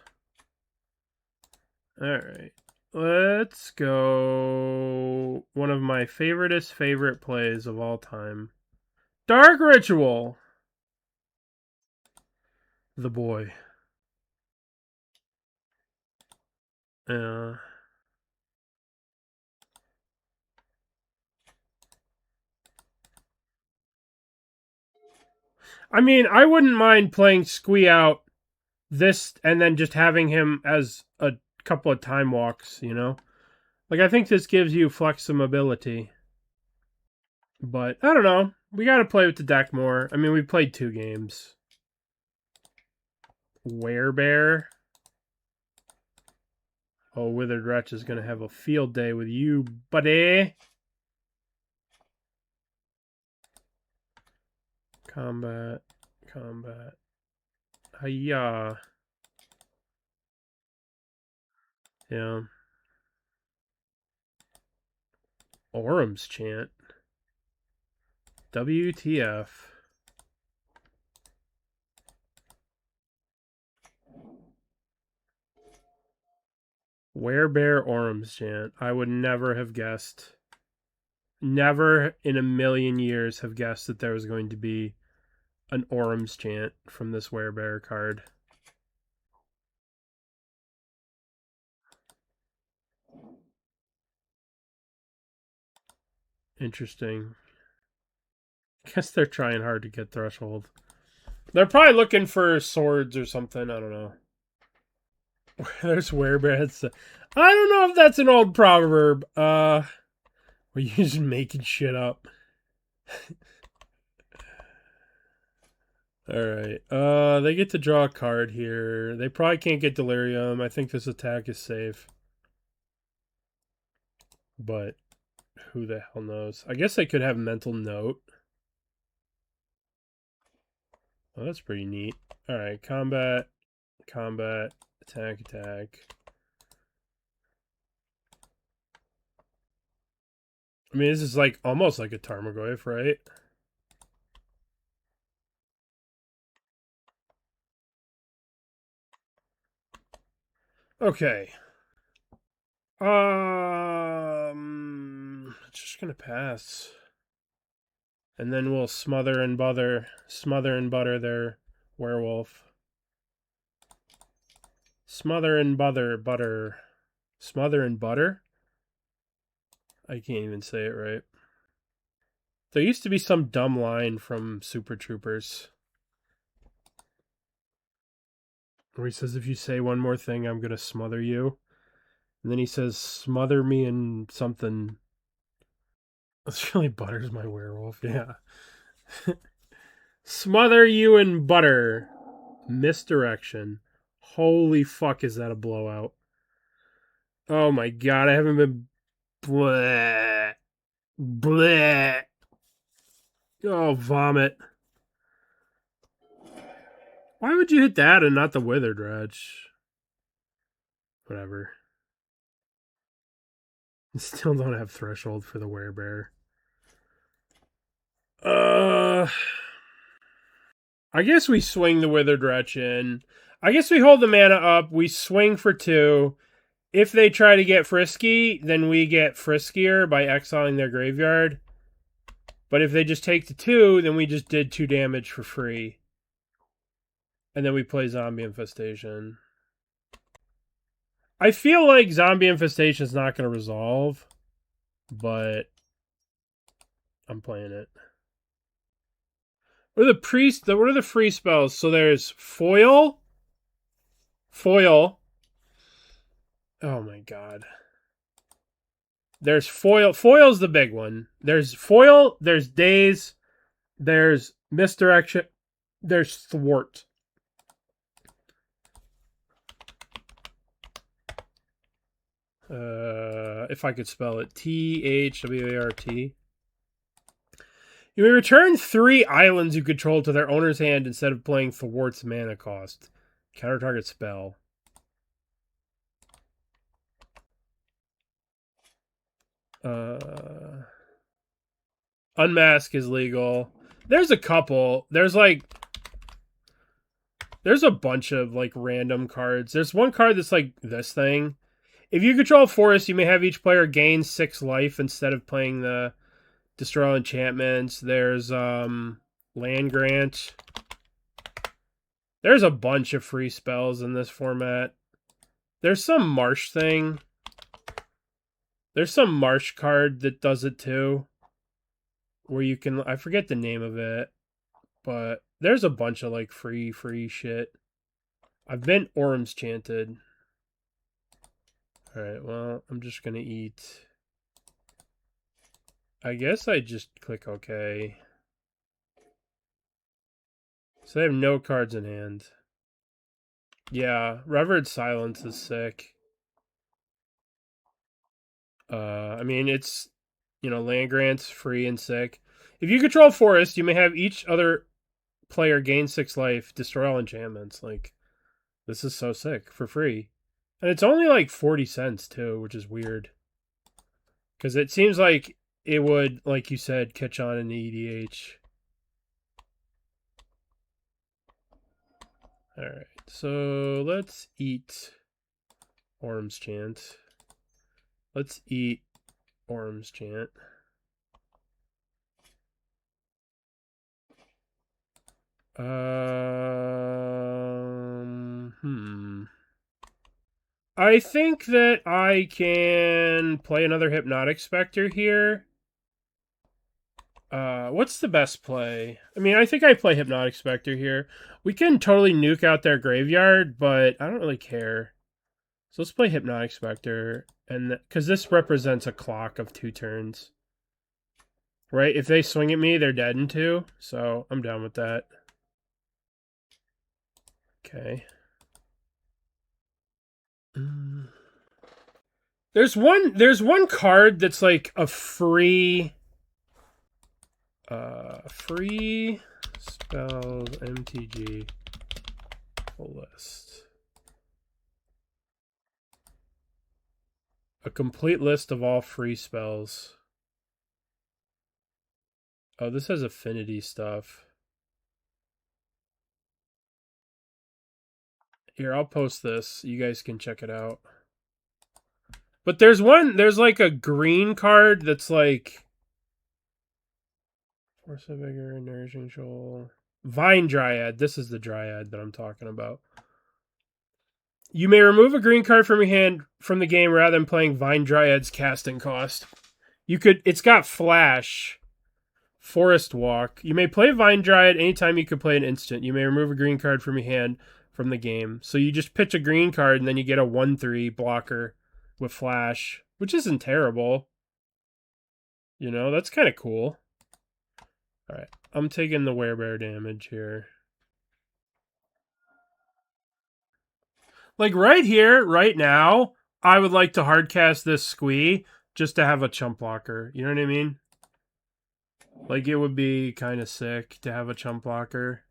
Alright. Let's go. One of my favorite plays of all time. Dark Ritual. The boy. I mean, I wouldn't mind playing Squee out this and then just having him as a couple of time walks, you know? Like, I think this gives you flexibility. But, I don't know. We gotta play with the deck more. I mean, we played 2 games. Werebear. Oh, Withered Wretch is gonna have a field day with you, buddy. Combat. Combat. Hiya. Yeah. Orum's Chant. WTF. Werebear Orum's Chant. I would never have guessed. Never in a million years have guessed that there was going to be an Orum's Chant from this Werebear card. Interesting. I guess they're trying hard to get Threshold. They're probably looking for swords or something. I don't know. There's Werebear. I don't know if that's an old proverb. Were you just making shit up? Alright. They get to draw a card here. They probably can't get Delirium. I think this attack is safe. But who the hell knows? I guess they could have Mental Note. Oh, that's pretty neat. Alright, combat, combat, attack, attack. I mean, this is like almost like a Tarmogoyf, right? Okay. Just gonna pass. And then we'll smother and butter their werewolf. Smother and butter. Smother and butter? I can't even say it right. There used to be some dumb line from Super Troopers where he says, if you say one more thing, I'm going to smother you. And then he says, smother me in something. This really butters my werewolf, yeah. Smother you in butter. Misdirection. Holy fuck, is that a blowout? Oh my god, I haven't been... Bleh. Bleh. Oh, vomit. Why would you hit that and not the Withered Wretch? Whatever. Still don't have Threshold for the Werebear. I guess we swing the Withered Wretch in. I guess we hold the mana up. We swing for 2. If they try to get frisky, then we get friskier by exiling their graveyard. But if they just take the 2, then we just did 2 damage for free. And then we play Zombie Infestation. I feel like Zombie Infestation is not going to resolve. but I'm playing it. What are the free spells? So there's foil. Foil. Oh my god. There's foil. Foil's the big one. There's foil, there's daze, there's misdirection, there's thwart. If I could spell it. THWART. You may return 3 islands you control to their owner's hand instead of playing Thwart's mana cost. Counter target spell. Unmask is legal. There's a couple. There's a bunch of like random cards. There's one card that's like this thing. If you control a forest, you may have each player gain 6 life instead of playing the Destroy All Enchantments. There's Land Grant. There's a bunch of free spells in this format. There's some Marsh thing. There's some Marsh card that does it too. Where you can, I forget the name of it. But there's a bunch of like free shit. I've been Orms chanted. Alright, well, I'm just gonna eat. I guess I just click OK. So they have no cards in hand. Yeah, Revered Silence is sick. I mean, it's, you know, land grants, free and sick. If you control forest, you may have each other player gain 6 life, destroy all enchantments. Like, this is so sick for free. And it's only like 40 cents too, which is weird. Because it seems like it would, like you said, catch on in the EDH. Alright, so let's eat Orms Chant. Let's eat Orms Chant. I think that I can play another Hypnotic Specter here. What's the best play? I mean, I think I play Hypnotic Specter here. We can totally nuke out their graveyard, but I don't really care. So let's play Hypnotic Specter, and because this represents a clock of 2 turns. Right? If they swing at me, they're dead in 2, so I'm down with that. Okay. There's one card that's like a free spells MTG list. A complete list of all free spells. Oh, this has affinity stuff. Here, I'll post this. You guys can check it out. But there's like a green card that's like Force of Vigor, Nourishing Shoal. Vine Dryad. This is the Dryad that I'm talking about. You may remove a green card from your hand from the game rather than playing Vine Dryad's casting cost. It's got Flash. Forest Walk. You may play Vine Dryad anytime you could play an instant. You may remove a green card from your hand from the game. So you just pitch a green card and then you get a 1/3 blocker with Flash, which isn't terrible. You know, that's kind of cool. Alright, I'm taking the werebear damage here. Like right here, right now, I would like to hardcast this Squee just to have a chump blocker. You know what I mean? Like, it would be kind of sick to have a chump blocker.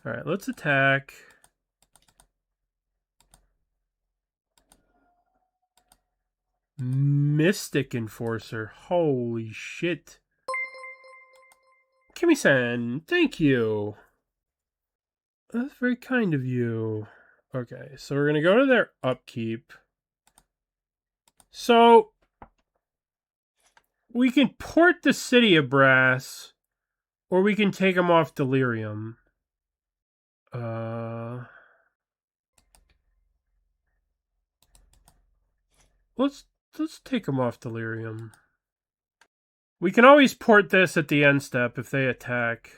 Alright, let's attack. Mystic Enforcer. Holy shit. Kimi-san, thank you. That's very kind of you. Okay, so we're going to go to their upkeep. So, we can port the City of Brass, or we can take them off Delirium. Let's let's take them off Delirium. We can always port this at the end step if they attack.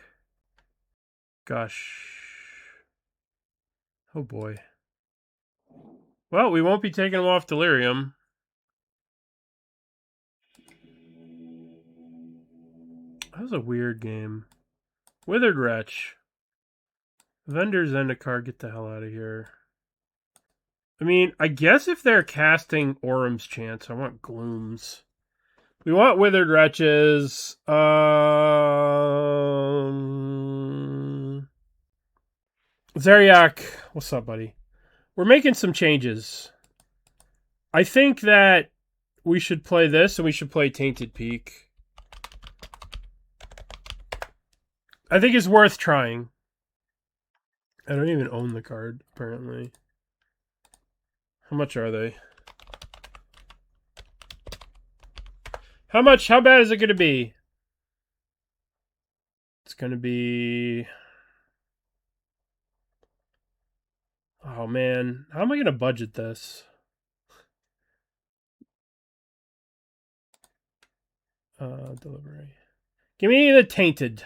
Gosh. Oh boy. Well, we won't be taking them off Delirium. That was a weird game. Withered Wretch. Vendor's Zendikar, get the hell out of here. I mean, I guess if they're casting Orum's Chance, I want Glooms. We want Withered Wretches. Zeriak, what's up, buddy? We're making some changes. I think that we should play this and we should play Tainted Peak. I think it's worth trying. I don't even own the card, apparently. How much are they? How much? How bad is it going to be? It's going to be... Oh, man. How am I going to budget this? Delivery. Give me the Tainted.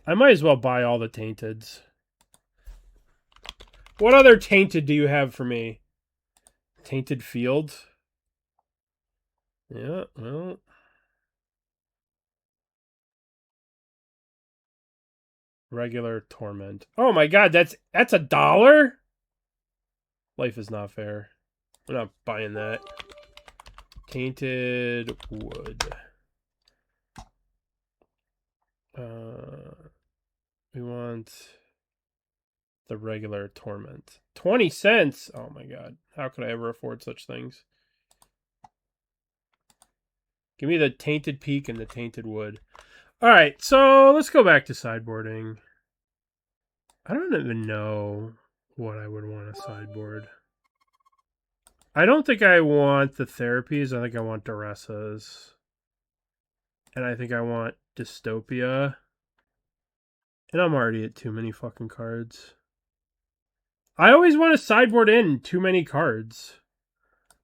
I might as well buy all the Tainteds. What other Tainted do you have for me? Tainted Field? Yeah, well... Regular Torment. Oh my god, that's $1? Life is not fair. I'm not buying that. Tainted Wood. We want the regular Torment. 20 cents! Oh my god. How could I ever afford such things? Give me the Tainted Peak and the Tainted Wood. Alright, so let's go back to sideboarding. I don't even know what I would want to sideboard. I don't think I want the therapies. I think I want Duress's. And I think I want Dystopia. And I'm already at too many fucking cards. I always want to sideboard in too many cards.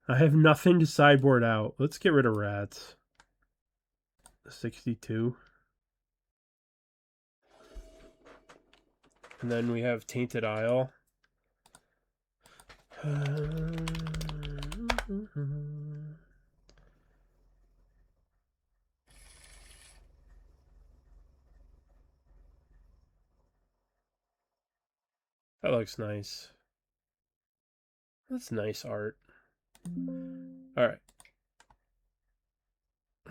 I have nothing to sideboard out. Let's get rid of Rats. 62. And then we have Tainted Isle. That looks nice. That's nice art. Alright.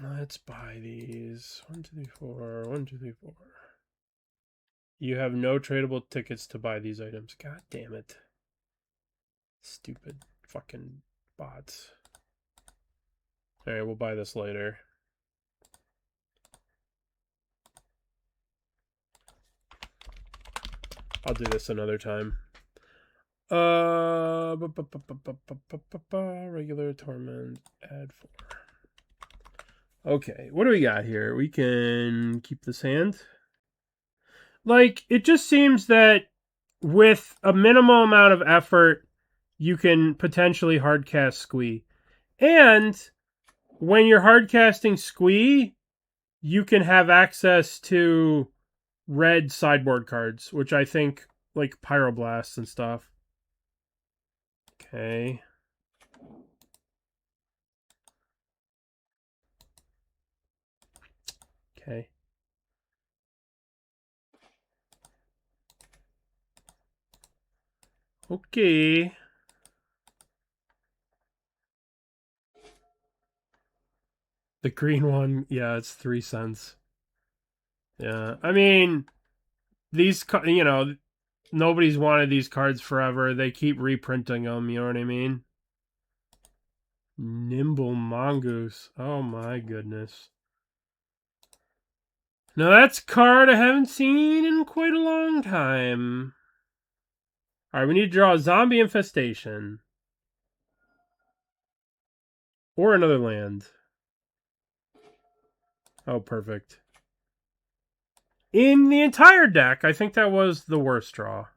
Let's buy these. 1, 2, 3, 4. 1, 2, 3, 4. You have no tradable tickets to buy these items. God damn it. Stupid fucking bots. Alright, we'll buy this later. I'll do this another time. Regular Torment, add 4. Okay, what do we got here? We can keep this hand. Like, it just seems that with a minimal amount of effort, you can potentially hardcast Squee. And when you're hardcasting Squee, you can have access to red sideboard cards, which I think, like Pyroblasts and stuff. Okay. Okay. Okay. The green one, yeah, it's 3 cents. Yeah, I mean, these, you know, nobody's wanted these cards forever. They keep reprinting them, you know what I mean? Nimble Mongoose. Oh my goodness. Now that's a card I haven't seen in quite a long time. Alright, we need to draw a Zombie Infestation. Or another land. Oh, perfect. In the entire deck, I think that was the worst draw.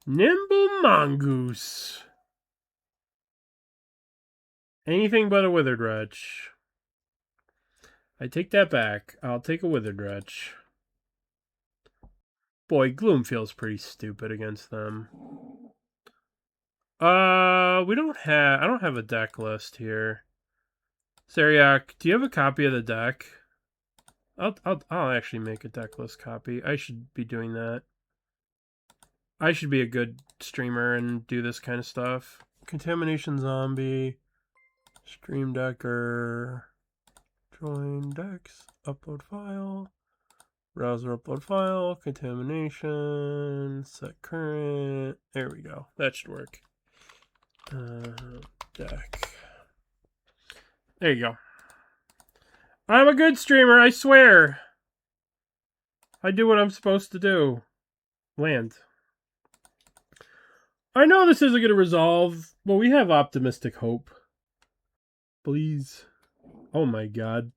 Nimble Mongoose. Anything but a Withered Wretch. I take that back. I'll take a Withered Wretch. Boy, Gloom feels pretty stupid against them. We don't have... I don't have a deck list here. Zeriak, do you have a copy of the deck? I'll actually make a deck list copy. I should be doing that. I should be a good streamer and do this kind of stuff. Contamination Zombie. Stream Decker. Join decks. Upload file. Browser upload file. Contamination. Set current. There we go. That should work. Deck. There you go. I'm a good streamer, I swear. I do what I'm supposed to do. Land. I know this isn't going to resolve, but we have optimistic hope. Please. Oh my god.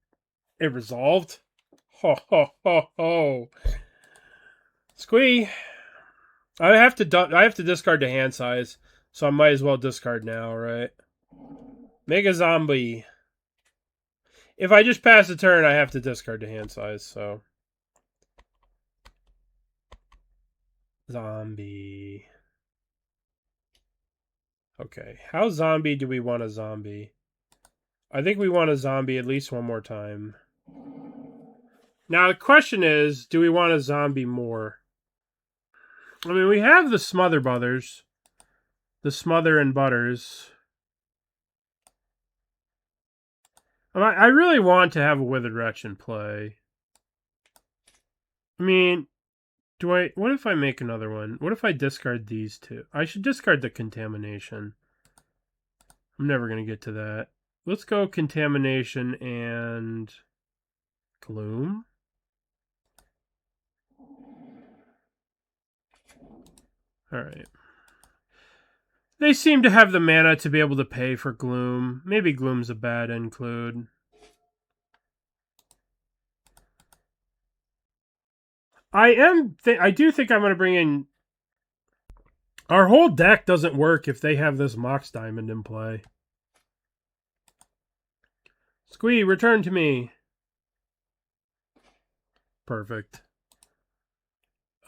It resolved? Ho ho ho ho. Squee. I have to discard the hand size, so I might as well discard now, right? Mega Zombie. If I just pass the turn, I have to discard the hand size, so. Zombie. Okay, how zombie do we want a zombie? I think we want a zombie at least one more time. Now, the question is, do we want a zombie more? I mean, we have the Smother Brothers. The Smother and Butters. I really want to have a Withered Wretch in play. I mean, what if I make another one? What if I discard these two? I should discard the Contamination. I'm never going to get to that. Let's go Contamination and Gloom. Alright. They seem to have the mana to be able to pay for Gloom. Maybe Gloom's a bad include. I do think I'm going to bring in... Our whole deck doesn't work if they have this Mox Diamond in play. Squee, return to me. Perfect.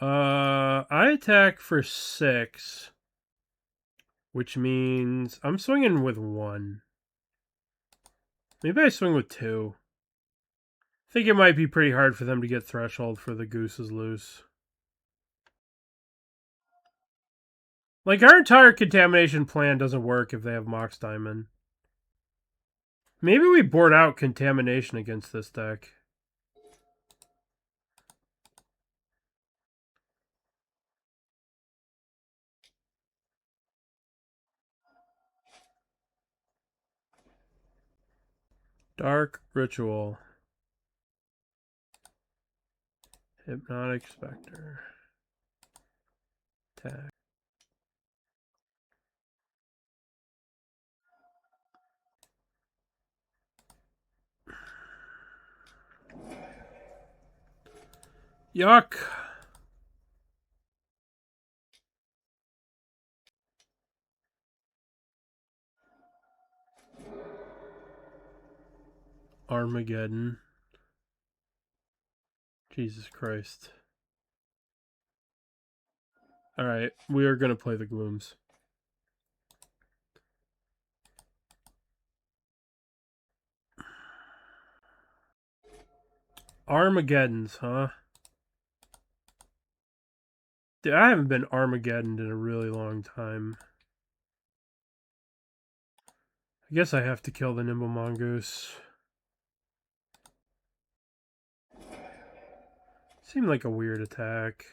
I attack for 6. Which means I'm swinging with 1. Maybe I swing with 2. I think it might be pretty hard for them to get Threshold for the Gooses loose. Like, our entire Contamination plan doesn't work if they have Mox Diamond. Maybe we board out Contamination against this deck. Dark Ritual. Hypnotic Specter. Attack. Yuck. Armageddon. Jesus Christ. Alright, we are going to play the Glooms. Armageddons, huh? Dude, I haven't been Armageddoned in a really long time. I guess I have to kill the Nimble Mongoose. Seemed like a weird attack.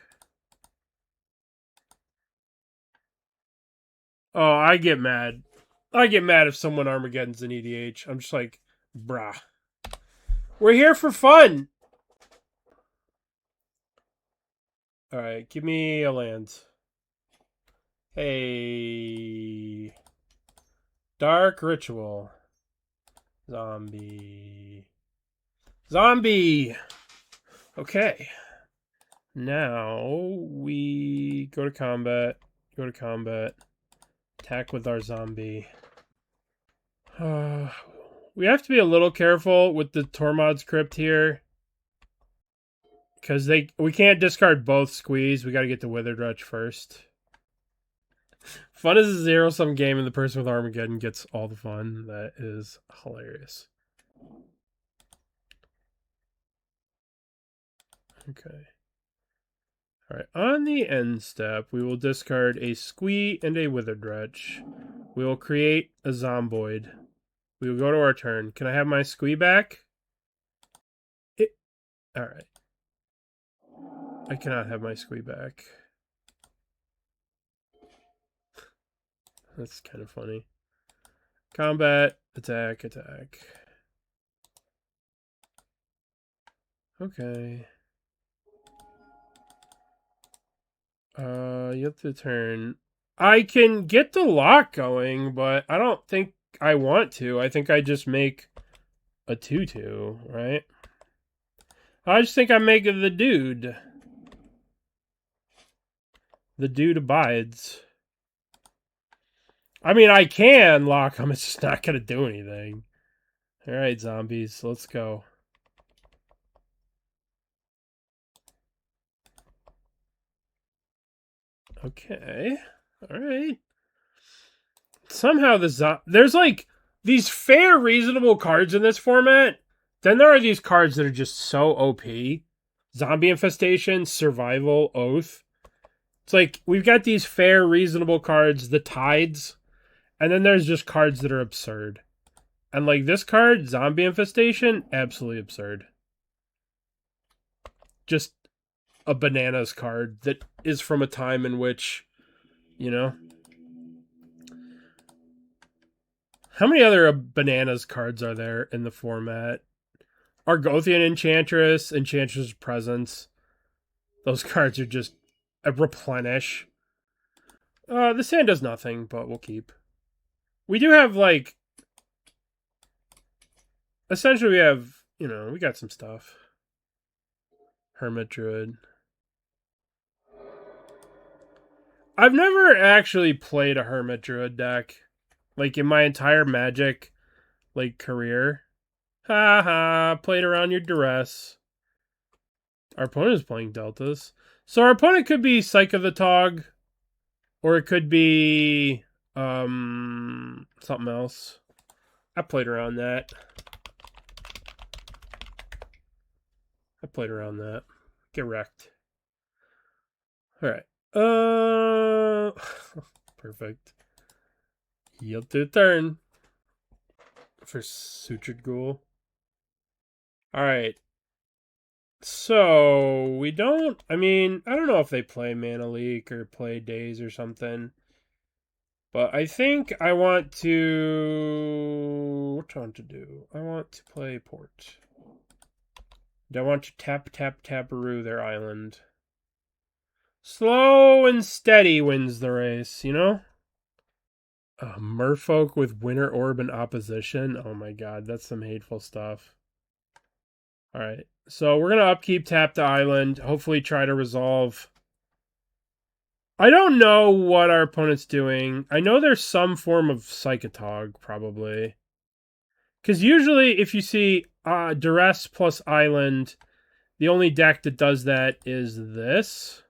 Oh, I get mad. I get mad if someone Armageddon's an EDH. I'm just like, brah. We're here for fun! Alright, give me a land. Hey. Dark Ritual. Zombie. Zombie! Okay. Now we go to combat. Attack with our zombie. We have to be a little careful with the Tormod's Crypt here. Because we can't discard both Squees. We got to get the Withered Wretch first. Fun is a zero-sum game and the person with Armageddon gets all the fun. That is hilarious. Okay. Alright, on the end step, we will discard a Squee and a Withered Wretch. We will create a Zomboid. We will go to our turn. Can I have my Squee back? Alright. I cannot have my Squee back. That's kind of funny. Combat, attack. Okay. You have to turn. I can get the lock going, but I don't think I want to. I think I just make a 2/2, right? I just think I'm making the dude. The dude abides. I mean, I can lock him. It's just not going to do anything. All right, zombies. Let's go. Okay. All right. Somehow there's like these fair, reasonable cards in this format. Then there are these cards that are just so OP. Zombie Infestation, Survival, Oath. It's like we've got these fair, reasonable cards, the Tides, and then there's just cards that are absurd. And like this card, Zombie Infestation, absolutely absurd. Just a bananas card that is from a time in which, you know. How many other bananas cards are there in the format? Argothian Enchantress, Enchantress Presence. Those cards are just a replenish. The sand does nothing, but we'll keep. We do have, like... Essentially, we have, you know, we got some stuff. Hermit Druid. I've never actually played a Hermit Druid deck. Like, in my entire Magic, like, career. Haha, played around your Duress. Our opponent is playing Deltas. So our opponent could be Psych of the Tog. Or it could be... something else. I played around that. Get wrecked. Alright. Perfect. Yield to turn. For Sutured Ghoul. Alright. So, we don't... I mean, I don't know if they play Mana Leak or play Daze or something. But I think I want to... What do I want to do? I want to play Port. I want to tap-roo their island. Slow and steady wins the race, you know? Merfolk with Winter Orb in opposition. Oh my god, that's some hateful stuff. Alright, so we're going to upkeep tap the island. Hopefully try to resolve. I don't know what our opponent's doing. I know there's some form of Psychotog, probably. Because usually if you see Duress plus Island, the only deck that does that is this.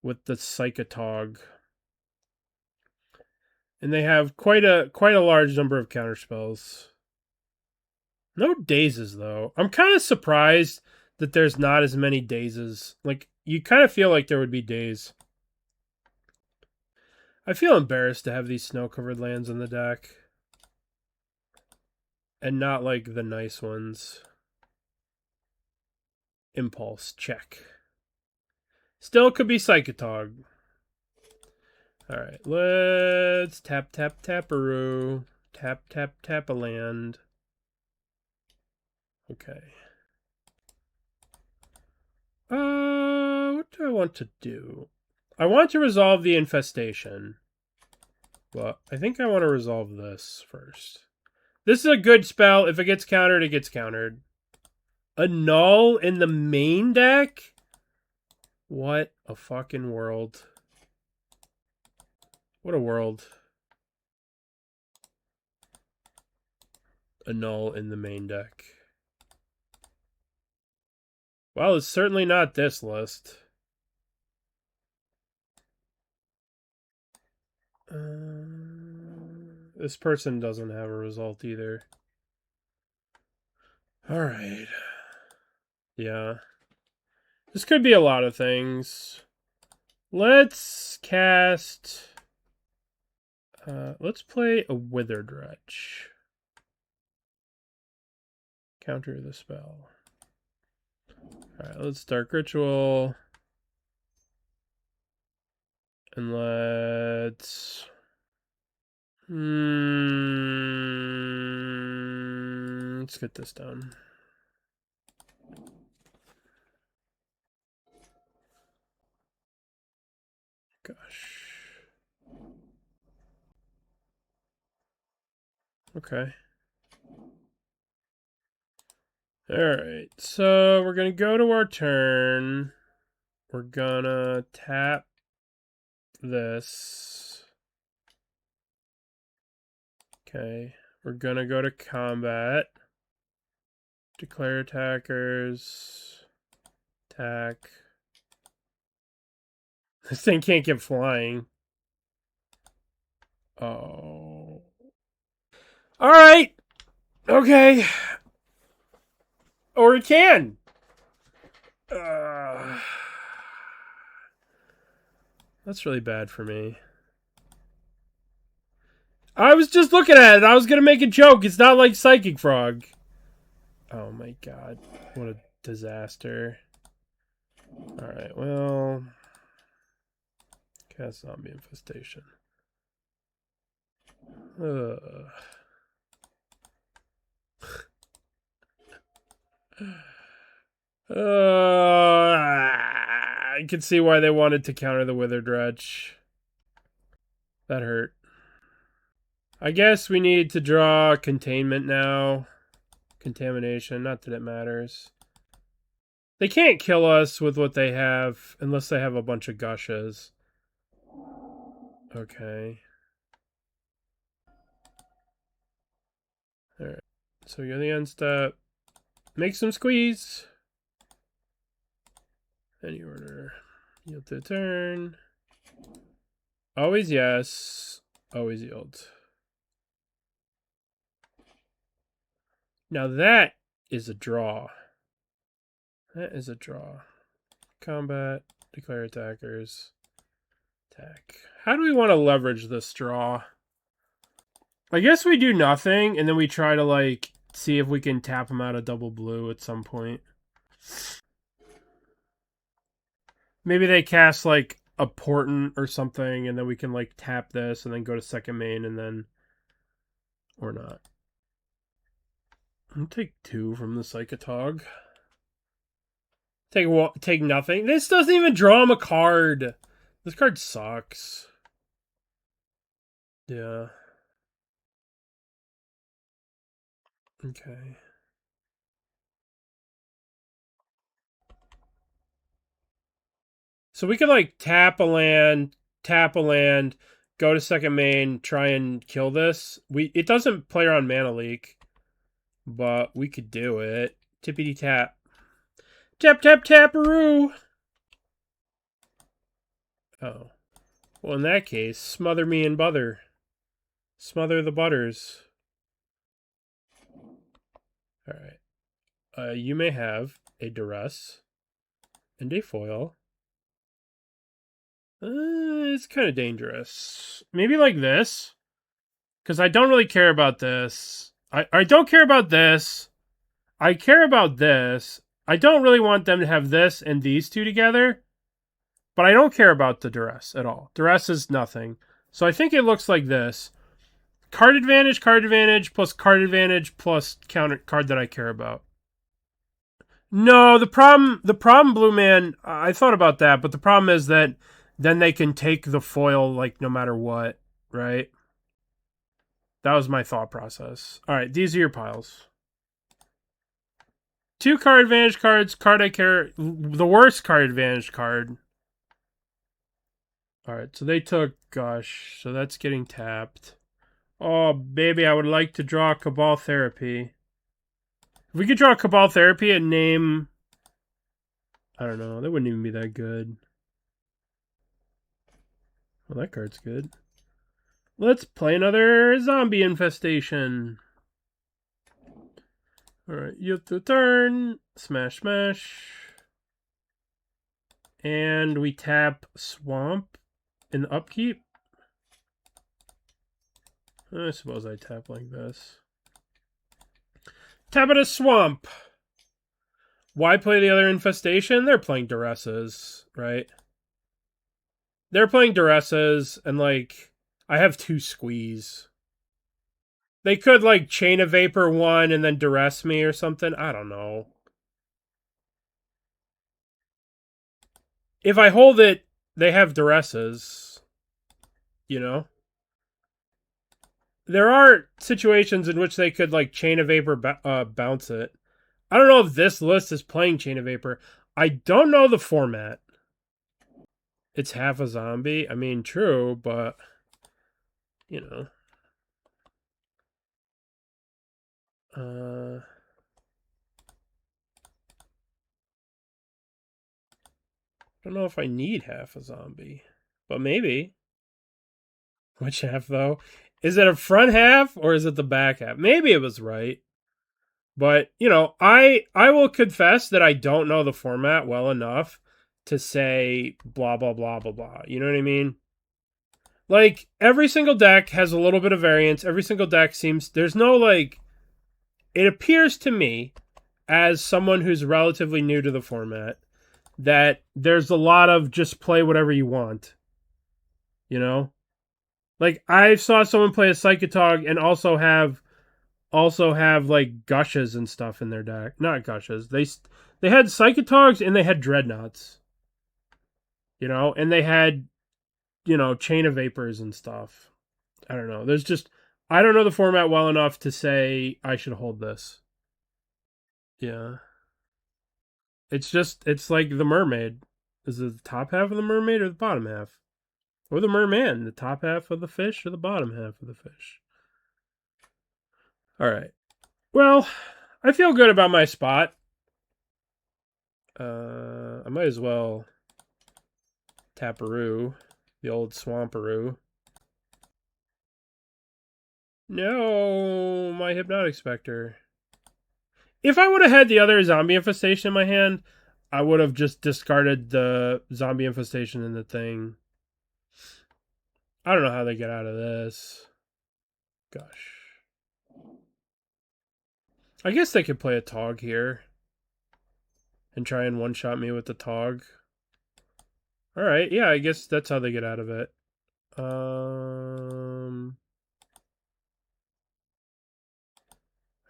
With the Psychotog. And they have quite a large number of counterspells. No dazes, though. I'm kind of surprised that there's not as many dazes. Like, you kind of feel like there would be daze. I feel embarrassed to have these snow-covered lands in the deck. And not, like, the nice ones. Impulse, check. Still could be Psychotog. Alright, let's tap-a-roo. Tap a land. Okay. What do I want to do? I want to resolve the infestation. But I think I want to resolve this first. This is a good spell. If it gets countered, it gets countered. A null in the main deck? What a fucking world. What a world. A null in the main deck. Well, it's certainly not this list. This person doesn't have a result either. Alright. Yeah. This could be a lot of things. Let's cast... let's play a Withered Wretch. Counter the spell. Alright, let's Dark Ritual. And let's... let's get this done. Gosh. Okay. Alright, so we're going to go to our turn. We're going to tap this. Okay, we're going to go to combat. Declare attackers. Attack. This thing can't get flying. Oh. Alright. Okay. Or it can. That's really bad for me. I was just looking at it. I was going to make a joke. It's not like Psychic Frog. Oh my god. What a disaster. Alright, well... Cast Zombie Infestation. I can see why they wanted to counter the Withered Wretch. That hurt. I guess we need to draw Containment now. Contamination, not that it matters. They can't kill us with what they have unless they have a bunch of gushes. Okay. Alright. So we go the end step. Make some squeeze. Any order. Yield to turn. Always yes. Always yield. Now that is a draw. That is a draw. Combat. Declare attackers. Attack. How do we want to leverage this draw? I guess we do nothing, and then we try to, like, see if we can tap them out of double blue at some point. Maybe they cast, like, a Portent or something, and then we can, like, tap this, and then go to second main, and then... Or not. I'll take 2 from the Psychotog. Take nothing. This doesn't even draw him a card. This card sucks. Yeah. Okay. So we could, like, tap a land, go to second main, try and kill this. It doesn't play around Mana Leak, but we could do it. Tippity tap. Tap, tap, taparoo! Oh. Well, in that case, smother me in butter. Smother the butters. Alright. You may have a Duress and a foil. It's kind of dangerous. Maybe like this. Because I don't really care about this. I don't care about this. I care about this. I don't really want them to have this and these two together. But I don't care about the Duress at all. Duress is nothing. So I think it looks like this. Card advantage, plus card advantage, plus counter card that I care about. No, the problem, Blue Man, I thought about that, but the problem is that then they can take the foil, like, no matter what, right? That was my thought process. All right, these are your piles. 2 card advantage cards. Card I care. The worst card advantage card. Alright, so they took Gush. So that's getting tapped. Oh, baby, I would like to draw Cabal Therapy. If we could draw Cabal Therapy and name... I don't know. That wouldn't even be that good. Well, that card's good. Let's play another Zombie Infestation. Alright, you have to turn. Smash, smash. And we tap Swamp in the upkeep. I suppose I tap like this. Tap it a Swamp. Why play the other Infestation? They're playing Duresses, right? They're playing Duresses, and, like, I have 2 Squees. They could, like, Chain of Vapor 1 and then Duress me or something. I don't know. If I hold it, they have Duresses. You know? There are situations in which they could, like, Chain of Vapor bounce it. I don't know if this list is playing Chain of Vapor. I don't know the format. It's half a zombie. I mean, true, but, you know. I don't know if I need half a zombie, but maybe. Which half, though? Is it a front half or is it the back half? Maybe it was right. But, you know, I will confess that I don't know the format well enough to say blah, blah, blah, blah, blah. You know what I mean? Like, every single deck has a little bit of variance. Every single deck seems... There's no, like... It appears to me, as someone who's relatively new to the format, that there's a lot of just play whatever you want. You know? Like, I saw someone play a Psychotog and also have like Gushes and stuff in their deck. Not Gushes. They had Psychotogs and they had Dreadnoughts. You know, and they had, you know, Chain of Vapors and stuff. I don't know. There's just... I don't know the format well enough to say I should hold this. Yeah. It's like the mermaid. Is it the top half of the mermaid or the bottom half? Or the merman, the top half of the fish or the bottom half of the fish? Alright. Well, I feel good about my spot. I might as well Taparoo, the old Swamparoo. No, my Hypnotic Specter. If I would have had the other Zombie Infestation in my hand, I would have just discarded the Zombie Infestation in the thing. I don't know how they get out of this. Gosh. I guess they could play a Tog here. And try and one-shot me with the Tog. Alright, yeah, I guess that's how they get out of it.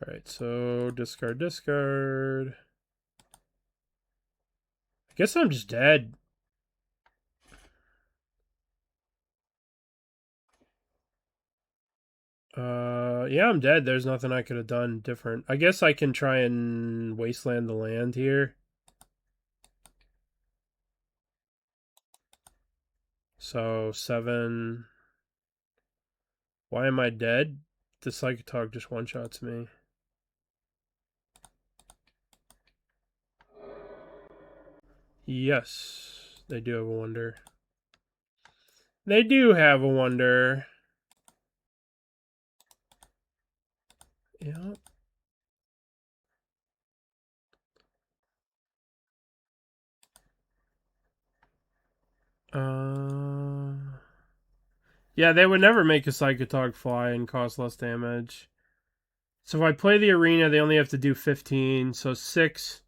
Alright, so discard. I guess I'm just dead. Yeah, I'm dead. There's nothing I could have done different. I guess I can try and Wasteland the land here. So, 7. Why am I dead? The Psychotog just one-shots me. Yes, they do have a wonder. They do have a wonder. Yeah. Yeah, they would never make a Psychotog fly and cause less damage. So if I play the arena, they only have to do 15. So 6.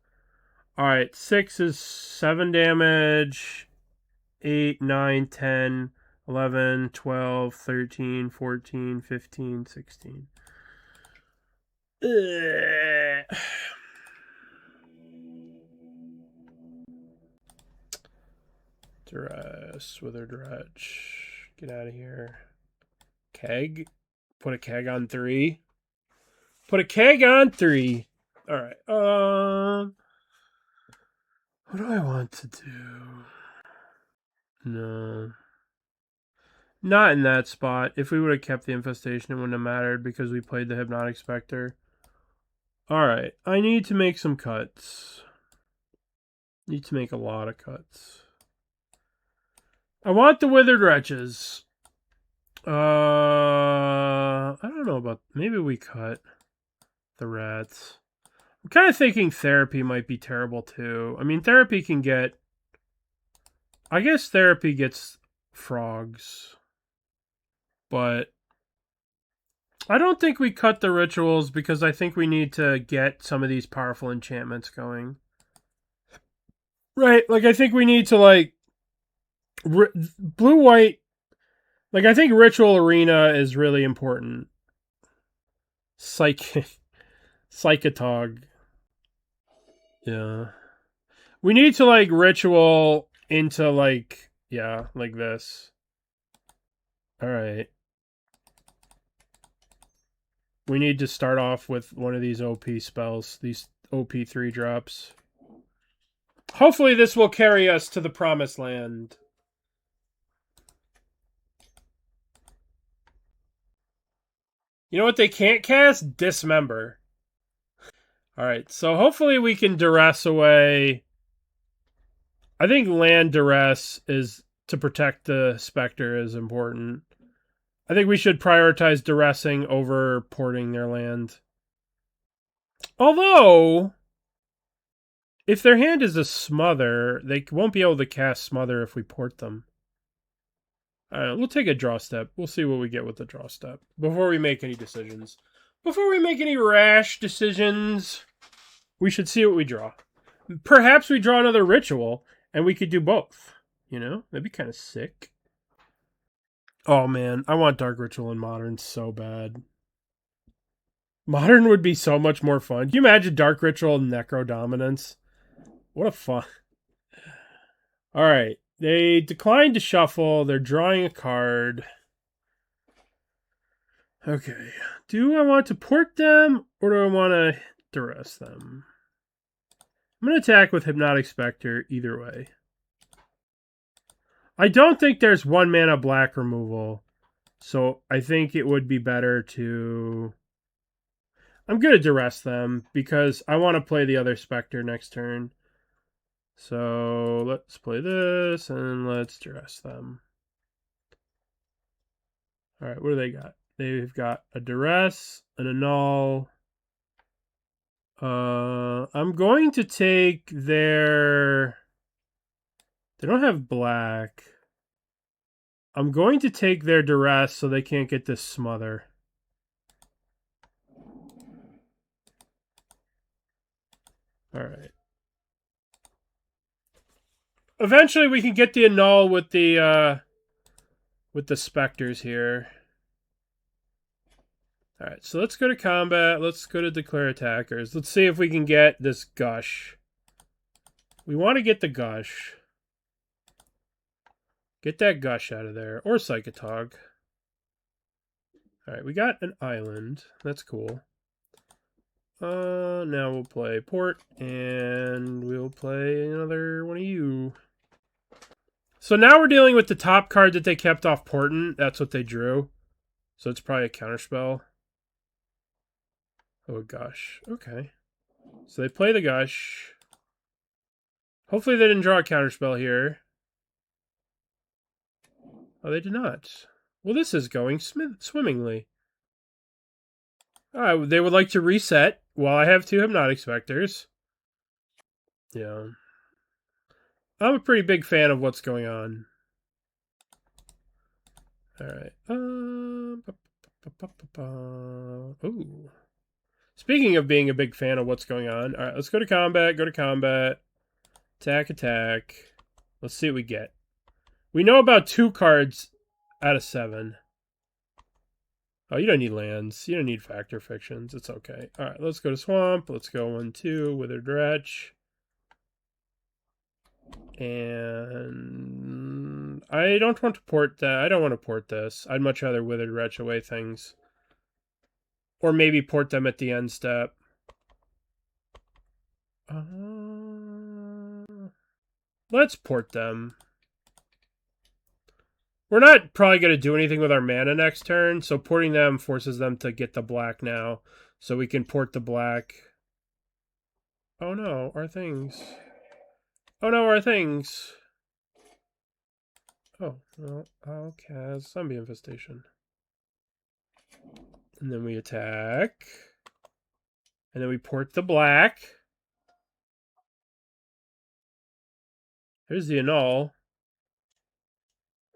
Alright, 6 is 7 damage. 8, 9, 10, 11, 12, 13, 14, 15, 16. Ugh. Duress, Withered Wretch. Get out of here. Keg. Put a keg on 3. Put a keg on 3. Alright. What do I want to do? No. Not in that spot. If we would have kept the infestation, it wouldn't have mattered because we played the Hypnotic Specter. Alright. I need to make some cuts. Need to make a lot of cuts. I want the Withered Wretches. I don't know about... Maybe we cut the rats. I'm kind of thinking therapy might be terrible too. I mean, therapy can get... I guess therapy gets frogs. But I don't think we cut the rituals because I think we need to get some of these powerful enchantments going. Right, like I think we need to like... Blue-white... Like I think Ritual Arena is really important. Psychotog. Yeah. We need to like ritual into like, yeah, like this. Alright. We need to start off with one of these OP spells, these OP 3-drops. Hopefully this will carry us to the promised land. You know what they can't cast? Dismember. Alright, so hopefully we can duress away. I think land duress is to protect the Spectre is important. I think we should prioritize duressing over porting their land. Although, if their hand is a Smother, they won't be able to cast Smother if we port them. We'll take a draw step. We'll see what we get with the draw step before we make any decisions. Before we make any rash decisions, we should see what we draw. Perhaps we draw another ritual, and we could do both. You know? That'd be kind of sick. Oh, man. I want Dark Ritual in Modern so bad. Modern would be so much more fun. Can you imagine Dark Ritual Necro Dominance? What a fun. Alright. They declined to shuffle. They're drawing a card. Okay. Do I want to port them, or do I want to duress them? I'm going to attack with Hypnotic Specter either way. I don't think there's 1 mana black removal. So I think it would be better to... I'm going to duress them because I want to play the other Spectre next turn. So let's play this and let's duress them. Alright, what do they got? They've got a duress, an annul. I'm going to take their... They don't have black. I'm going to take their duress so they can't get this smother. Alright. Eventually we can get the annul with the specters here. Alright, so let's go to combat. Let's go to declare attackers. Let's see if we can get this gush. We want to get the gush. Get that gush out of there. Or Psychotog. Alright, we got an island. That's cool. Now we'll play port, and we'll play another one of you. So now we're dealing with the top card that they kept off Portent. That's what they drew. So it's probably a counterspell. Oh gosh. Okay. So they play the gush. Hopefully they didn't draw a counterspell here. Oh, they did not. Well, this is going swimmingly. They would like to reset while I have 2 Hypnotic Specters. Yeah. I'm a pretty big fan of what's going on. Alright. Ooh. Speaking of being a big fan of what's going on. Alright, let's go to combat. Go to combat. Attack, attack. Let's see what we get. We know about 2 cards out of 7. Oh, you don't need lands. You don't need Factor Fictions. It's okay. Alright, let's go to Swamp. Let's go 1-2. Withered Wretch. And I don't want to port that. I don't want to port this. I'd much rather Withered Wretch away things. Or maybe port them at the end step. Let's port them. We're not probably going to do anything with our mana next turn, so porting them forces them to get the black now, so we can port the black. Oh no, our things. Oh no, our things. Oh, well, okay, Zombie Infestation. And then we attack. And then we port the black. There's the annul.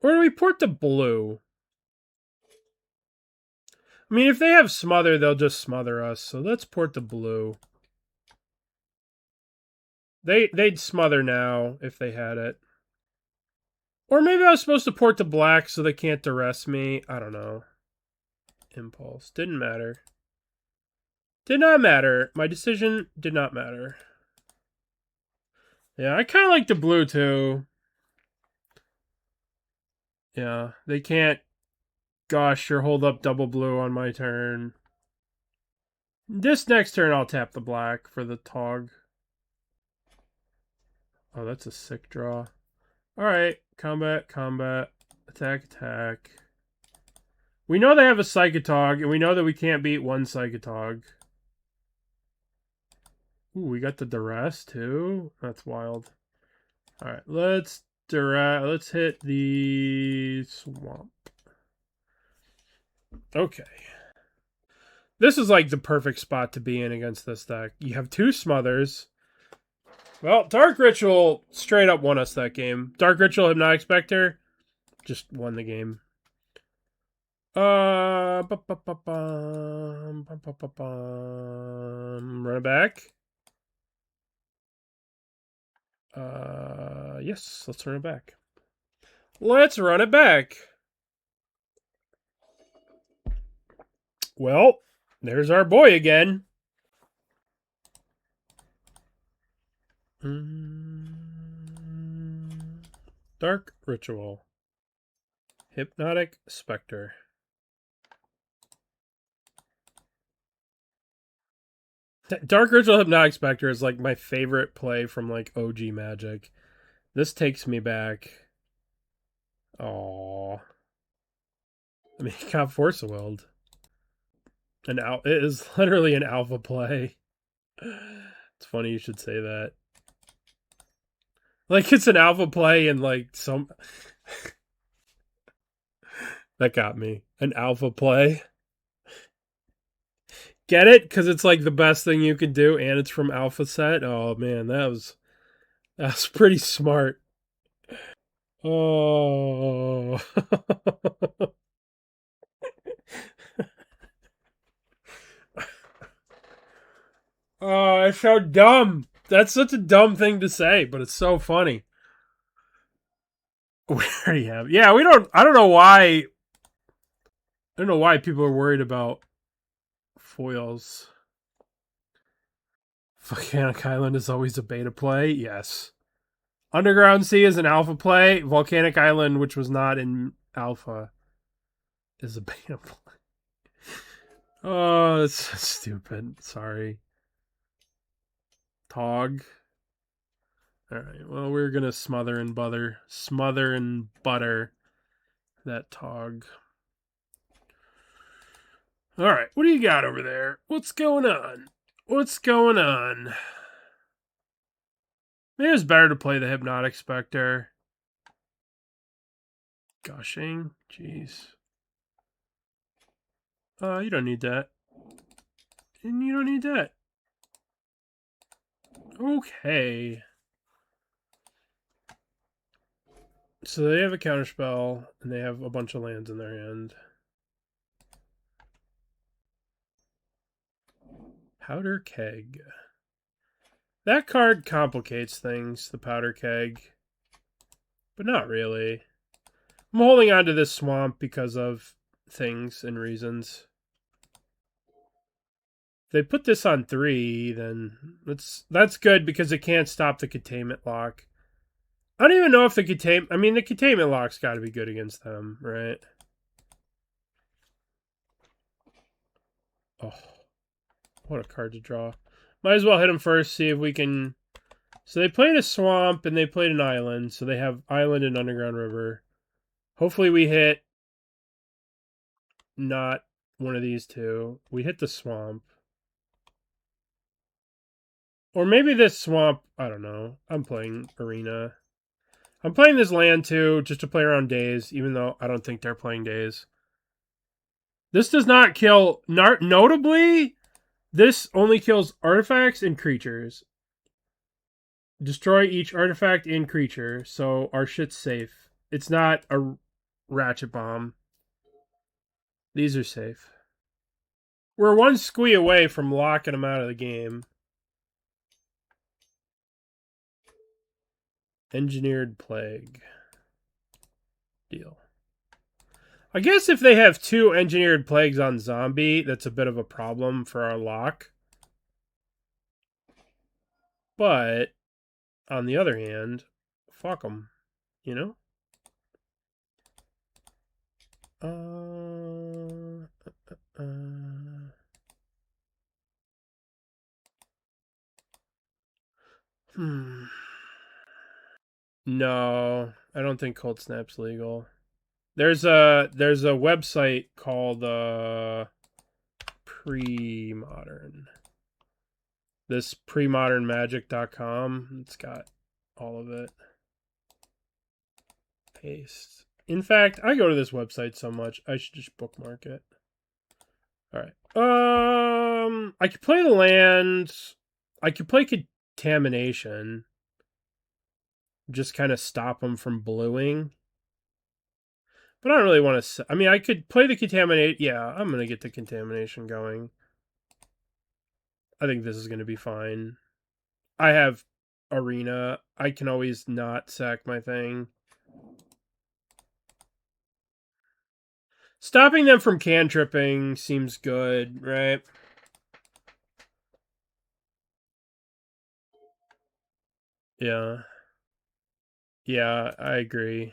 Or do we port the blue? I mean, if they have Smother, they'll just smother us. So let's port the blue. They'd smother now if they had it. Or maybe I was supposed to port the black so they can't duress me. I don't know. Impulse. Didn't matter. Did not matter. My decision did not matter. Yeah, I kind of like the blue too. Yeah, they can't gosh or hold up double blue on my turn. This next turn I'll tap the black for the Tog. Oh, that's a sick draw. Alright, combat, combat, attack, attack. We know they have a Psychotog, and we know that we can't beat one Psychotog. Ooh, we got the Duress too? That's wild. Alright, let's hit the swamp. Okay. This is like the perfect spot to be in against this deck. You have two Smothers. Well, Dark Ritual straight up won us that game. Dark Ritual, Hypnotic Specter just won the game. Run it back. Yes, let's run it back. Let's run it back. Well, there's our boy again. Dark Ritual. Hypnotic Specter. Dark Ritual Hypnotic Specter is like my favorite play from like OG Magic. This takes me back. Aww. I mean, he got Force of Willed. It is literally an alpha play. It's funny you should say that. Like, it's an alpha play and like some... That got me. An alpha play. Get it? Because it's like the best thing you can do and it's from Alpha Set. Oh man, that was pretty smart. Oh. Oh, it's so dumb. That's such a dumb thing to say, but it's so funny. We already have. Yeah, I don't know why. I don't know why people are worried about foils. Volcanic Island is always a beta play. Yes. Underground Sea is an alpha play. Volcanic Island, which was not in alpha, is a beta play. Oh, that's so stupid. Sorry. Tog. Alright, well, we're gonna smother and butter that Tog. Alright, what do you got over there? What's going on? What's going on? Maybe it's better to play the Hypnotic Specter. Gushing? Jeez. You don't need that. And you don't need that. Okay. So they have a counterspell, and they have a bunch of lands in their hand. Powder Keg. That card complicates things, the Powder Keg. But not really. I'm holding on to this swamp because of things and reasons. If they put this on 3, then that's good because it can't stop the Containment lock. I don't even know if the Containment... I mean, the Containment lock's got to be good against them, right? Oh. What a card to draw. Might as well hit them first, see if we can... So they played a swamp and they played an island. So they have island and underground river. Hopefully we hit not one of these two. We hit the swamp. Or maybe this swamp... I don't know. I'm playing Arena. I'm playing this land too, just to play around days, even though I don't think they're playing days. This does not kill... Notably, this only kills artifacts and creatures. Destroy each artifact and creature, so our shit's safe. It's not a ratchet bomb. These are safe. We're one squee away from locking them out of the game. Engineered Plague. Deal. I guess if they have 2 Engineered Plagues on Zombie, that's a bit of a problem for our lock. But, on the other hand, fuck them. You know? No, I don't think Cold Snap's legal. There's a website called Premodern. This premodernmagic.com. It's got all of it. Paste. In fact, I go to this website so much, I should just bookmark it. Alright. I could play the land. I could play Contamination. Just kind of stop them from bluing. But I don't really want to... I mean, I could play the Contaminate... Yeah, I'm going to get the Contamination going. I think this is going to be fine. I have Arena. I can always not sack my thing. Stopping them from cantripping seems good, right? Yeah. Yeah, I agree.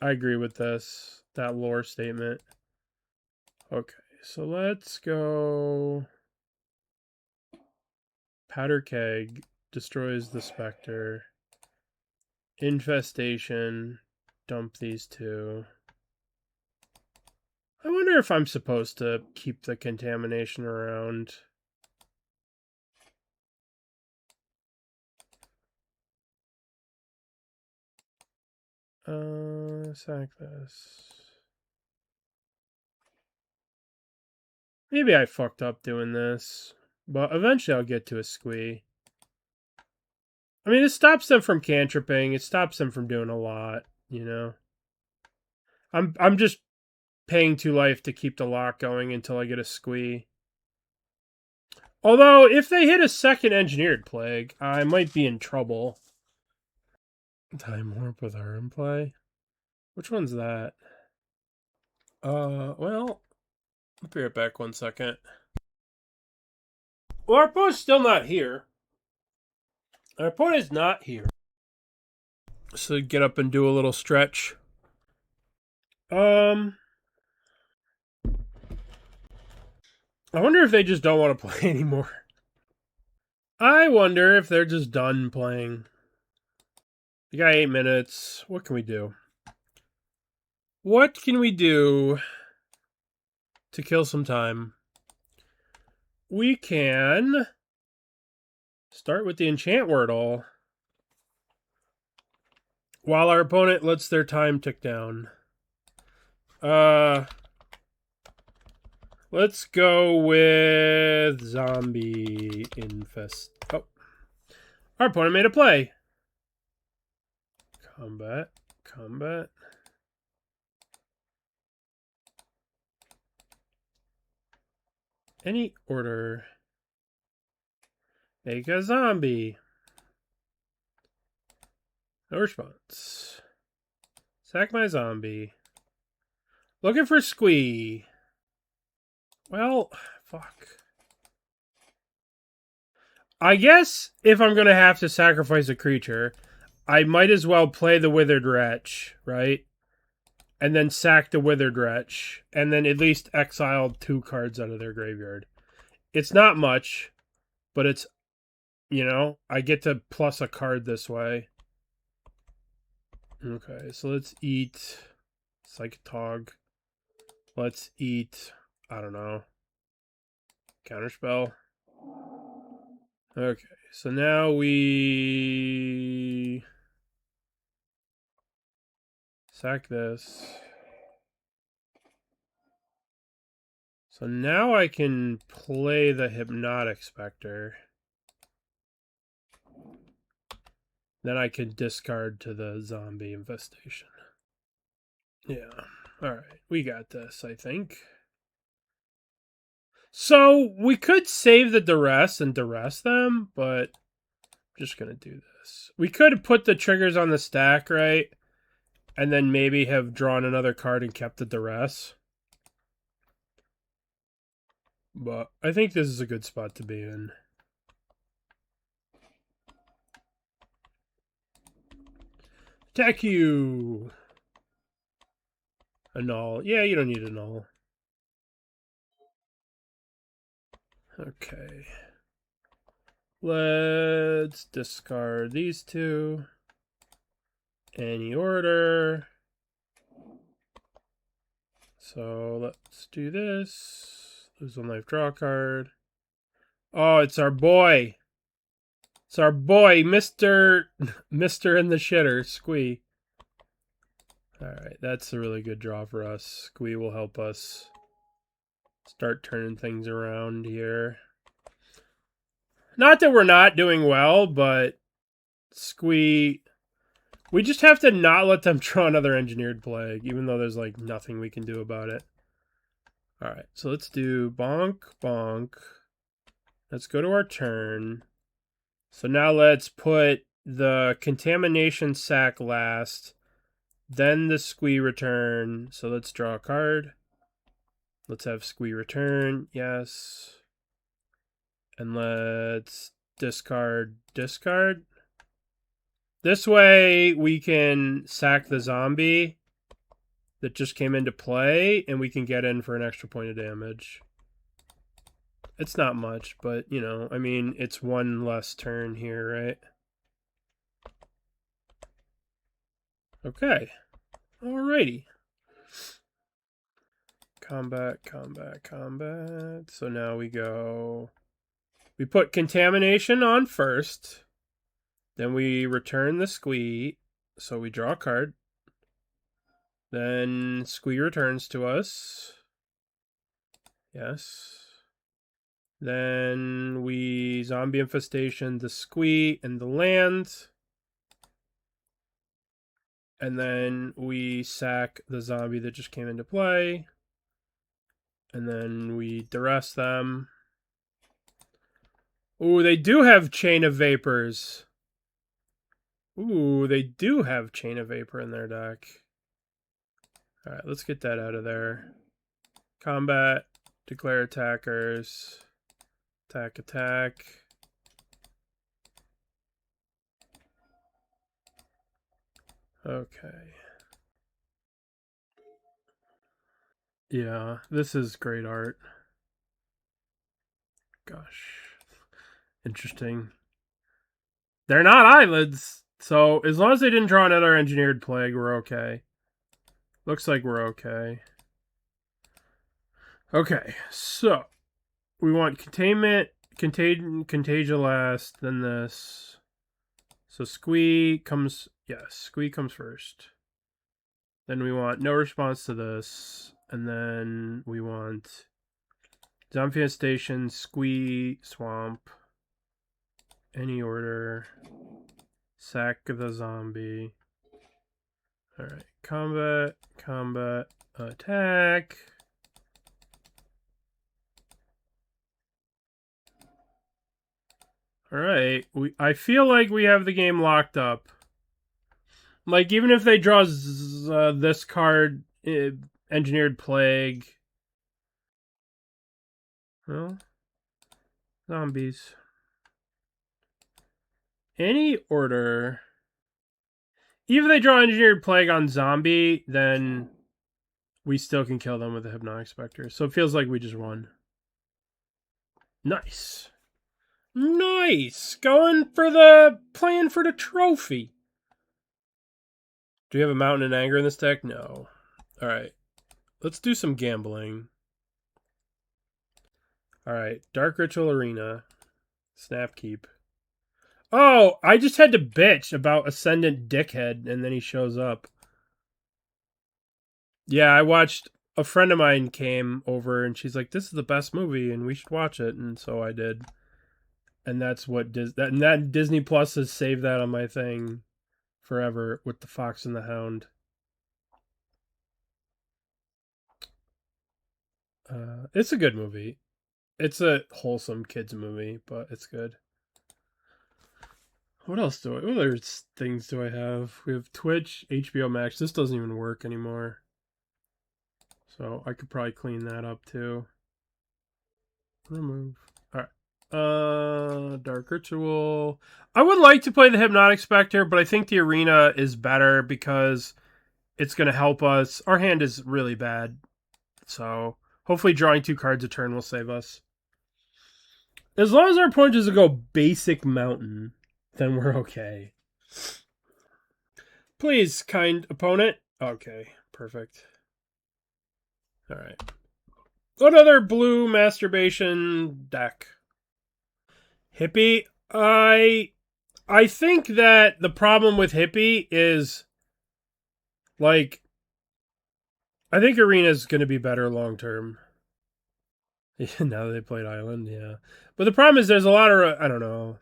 I agree with this. That lore statement. Okay, so let's go... Powder Keg destroys the Specter. Infestation. Dump these 2. I wonder if I'm supposed to keep the Contamination around. Sack this. Maybe I fucked up doing this, but eventually I'll get to a Squee. I mean, it stops them from cantripping. It stops them from doing a lot, you know. I'm just paying 2 life to keep the lock going until I get a Squee. Although, if they hit a second Engineered Plague, I might be in trouble. Time Warp with her in play? Which one's that? Well, I'll be right back 1 second. Well, our opponent's still not here. Our opponent is not here. So get up and do a little stretch. I wonder if they just don't want to play anymore. I wonder if they're just done playing. We got 8 minutes. What can we do? What can we do to kill some time? We can start with the enchant wordle while our opponent lets their time tick down. Let's go with Zombie Infest. Oh. Our opponent made a play. Combat. Any order. Make a zombie. No response. Sack my zombie. Looking for Squee. Well, fuck. I guess if I'm going to have to sacrifice a creature, I might as well play the Withered Wretch, right? And then sack the Withered Wretch. And then at least exile 2 cards out of their graveyard. It's not much, but it's you know, I get to plus a card this way. Okay, so let's eat Psychotog. Let's eat, I don't know, Counterspell. Okay, so now we sack this. So now I can play the Hypnotic Specter. Then I can discard to the Zombie Infestation. Yeah. Alright, we got this, I think. So, we could save the Duress and Duress them, but I'm just going to do this. We could put the triggers on the stack, right? And then maybe have drawn another card and kept the Duress. But I think this is a good spot to be in. Attack you! Annul. Yeah, you don't need annul. Okay. Let's discard these two. Any order. So let's do this. Lose one life, draw a card. Oh, it's our boy. It's our boy, Mr. in the shitter, Squee. Alright, that's a really good draw for us. Squee will help us start turning things around here. Not that we're not doing well, but Squee... We just have to not let them draw another Engineered Plague, even though there's, like, nothing we can do about it. Alright, so let's do bonk, bonk. Let's go to our turn. So now let's put the Contamination sack last, then the Squee return. So let's draw a card. Let's have Squee return, yes. And let's discard. This way we can sack the zombie that just came into play, and we can get in for an extra point of damage. It's not much, but, you know, I mean, it's one less turn here, right? Okay. Alrighty. Combat. So now we go... We put Contamination on first. Then we return the Squee. So we draw a card. Then Squee returns to us. Yes. Then we Zombie Infestation, the Squee, and the land. And then we sack the zombie that just came into play. And then we duress them. Ooh, they do have Chain of Vapors. Ooh, they do have Chain of Vapor in their deck. Alright, let's get that out of there. Combat, declare attackers. Attack. Okay. Yeah, this is great art. Gosh. Interesting. They're not eyelids, so as long as they didn't draw another Engineered Plague, we're okay. Looks like we're okay. Okay, so we want Containment, Contagia last, then this. So Squee comes, yes, Squee comes first. Then we want no response to this, and then we want Zombie Infestation, Squee, Swamp, any order, sack the zombie. Alright, combat, attack. Alright, I feel like we have the game locked up. Like, even if they draw this card, Engineered Plague. Well, zombies. Any order. Even if they draw Engineered Plague on zombie, then we still can kill them with the Hypnotic Specter. So it feels like we just won. Nice. Nice! Playing for the trophy. Do you have a Mountain and Anger in this deck? No. Alright. Let's do some gambling. Alright. Dark Ritual Arena. Snapkeep. Oh, I just had to bitch about Ascendant Dickhead, and then he shows up. Yeah, I watched... A friend of mine came over, and she's like, this is the best movie, and we should watch it, and so I did. And that's what... that Disney Plus has saved that on my thing forever with The Fox and the Hound. It's a good movie. It's a wholesome kids movie, but it's good. What other things do I have? We have Twitch, HBO Max. This doesn't even work anymore. So I could probably clean that up too. Remove. Alright. Dark Ritual. I would like to play the Hypnotic Specter, but I think the Arena is better because it's going to help us. Our hand is really bad. So hopefully drawing 2 cards a turn will save us. As long as our opponent doesn't go basic mountain, then we're okay. Please, kind opponent. Okay, perfect. Alright. Another blue masturbation deck. Hippie. I think that the problem with Hippie is, like, I think Arena's going to be better long term. Now that they played Island, yeah. But the problem is there's a lot of, I don't know.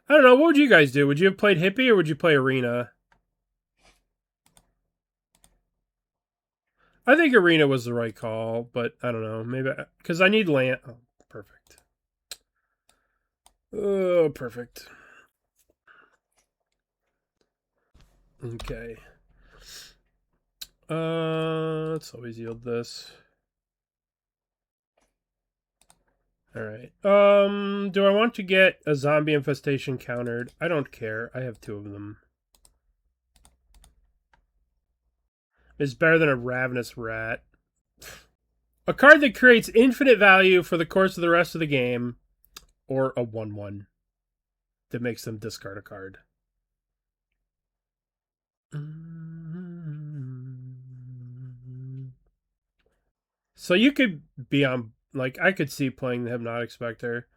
What would you guys do? Would you have played Hippie or would you play Arena? I think Arena was the right call, but I don't know. Maybe because I need land. Oh, perfect. Oh, perfect. Okay. Let's always yield this. Alright. Do I want to get a Zombie Infestation countered? I don't care. I have 2 of them. It's better than a Ravenous Rat. A card that creates infinite value for the course of the rest of the game. Or a 1/1 that makes them discard a card. So you could be on... Like, I could see playing the Hypnotic Specter.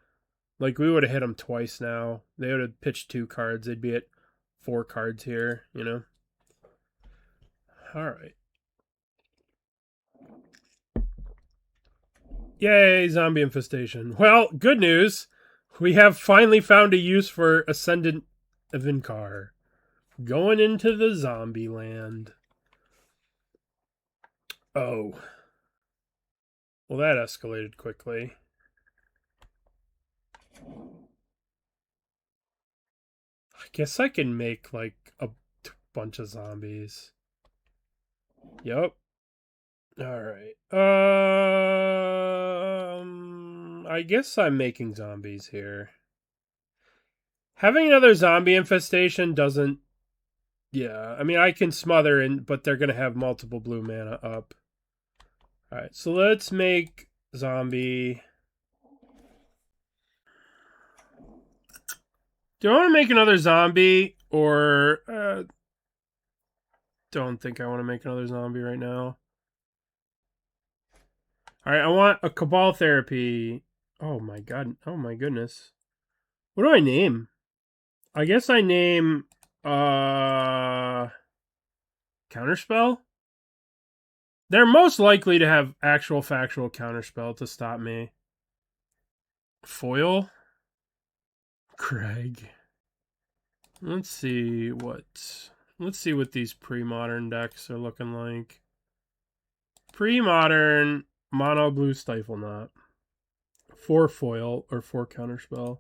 Like, we would have hit them twice now. They would have pitched 2 cards. They'd be at 4 cards here, you know? Alright. Yay, Zombie Infestation. Well, good news. We have finally found a use for Ascendant Evincar. Going into the zombie land. Oh. Well, that escalated quickly. I guess I can make, like, a bunch of zombies. Yep. Alright. I guess I'm making zombies here. Having another zombie infestation doesn't... Yeah, I mean, I can smother, but they're going to have multiple blue mana up. Alright, so let's make zombie. Do I want to make another zombie, or... don't think I want to make another zombie right now. Alright, I want a Cabal Therapy. Oh my god. Oh my goodness. What do I name? I guess I name... Counterspell? They're most likely to have actual factual counterspell to stop me. Foil? Craig. Let's see what these pre-modern decks are looking like. Pre-modern mono blue Stifle Knot. 4 foil or 4 counterspell.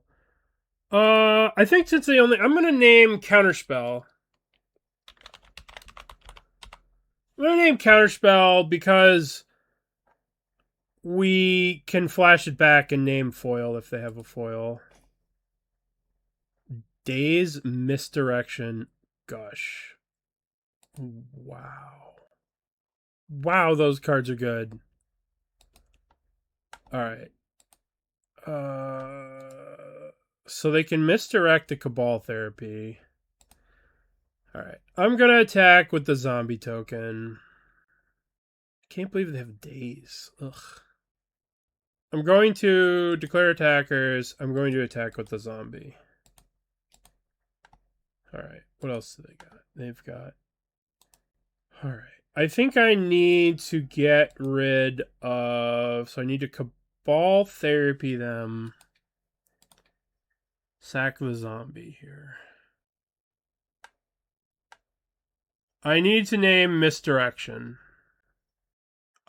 I think since I'm gonna name Counterspell. I'm gonna name Counterspell because we can flash it back and name foil if they have a foil. Daze Misdirection. Gosh. Wow. Wow, those cards are good. Alright. So they can misdirect the Cabal Therapy. Alright. I'm going to attack with the zombie token. I can't believe they have days. Ugh. I'm going to declare attackers. I'm going to attack with the zombie. Alright. What else do they got? They've got... Alright. I think I need to get rid of... So I need to Cabal Therapy them. Sack the zombie here. I need to name Misdirection.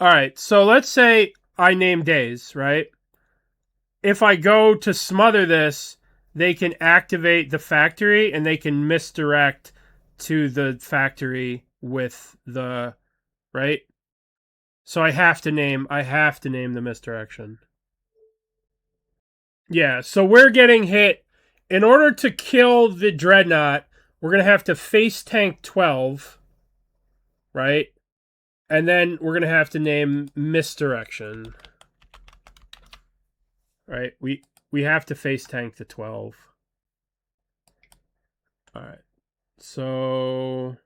Alright, so let's say I name days, right? If I go to smother this, they can activate the factory and they can misdirect to the factory with the... Right? So I have to name the misdirection. Yeah, so we're getting hit. In order to kill the Dreadnought, we're going to have to face tank 12. Right? And then we're going to have to name misdirection. Right? We have to face tank the 12. Alright. So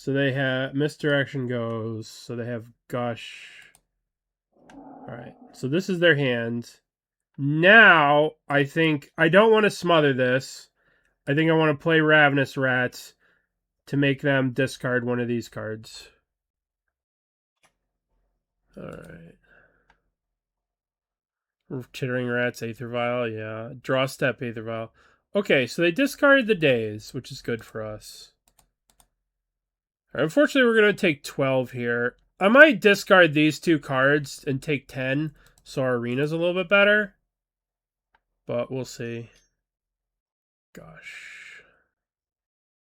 they have misdirection goes. So they have gush. Alright. So this is their hand. Now, I think I don't want to smother this. I think I want to play Ravenous Rats to make them discard one of these cards. Alright. Chittering Rats, Aether Vial, yeah. Draw step, Aether Vial. Okay, so they discarded the days, which is good for us. Right, unfortunately, we're going to take 12 here. I might discard these two cards and take 10, so our arena's a little bit better. But we'll see. Gosh.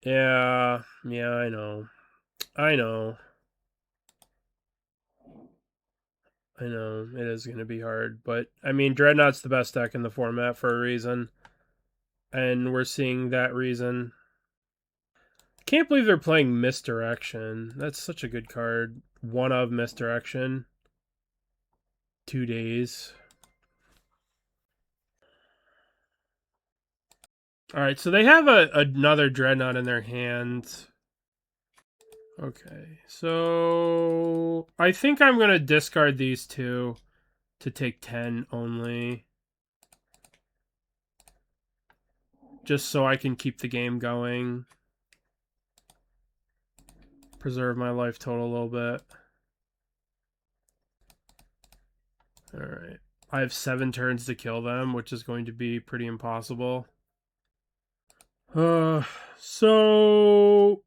Yeah, I know. I know. It is going to be hard. But, I mean, Dreadnought's the best deck in the format for a reason. And we're seeing that reason. Can't believe they're playing Misdirection. That's such a good card. One of Misdirection. 2 days. Alright, so they have another Dreadnought in their hand. Okay, so I think I'm going to discard these two to take 10 only. Just so I can keep the game going. Preserve my life total a little bit. Alright. I have 7 turns to kill them, which is going to be pretty impossible. So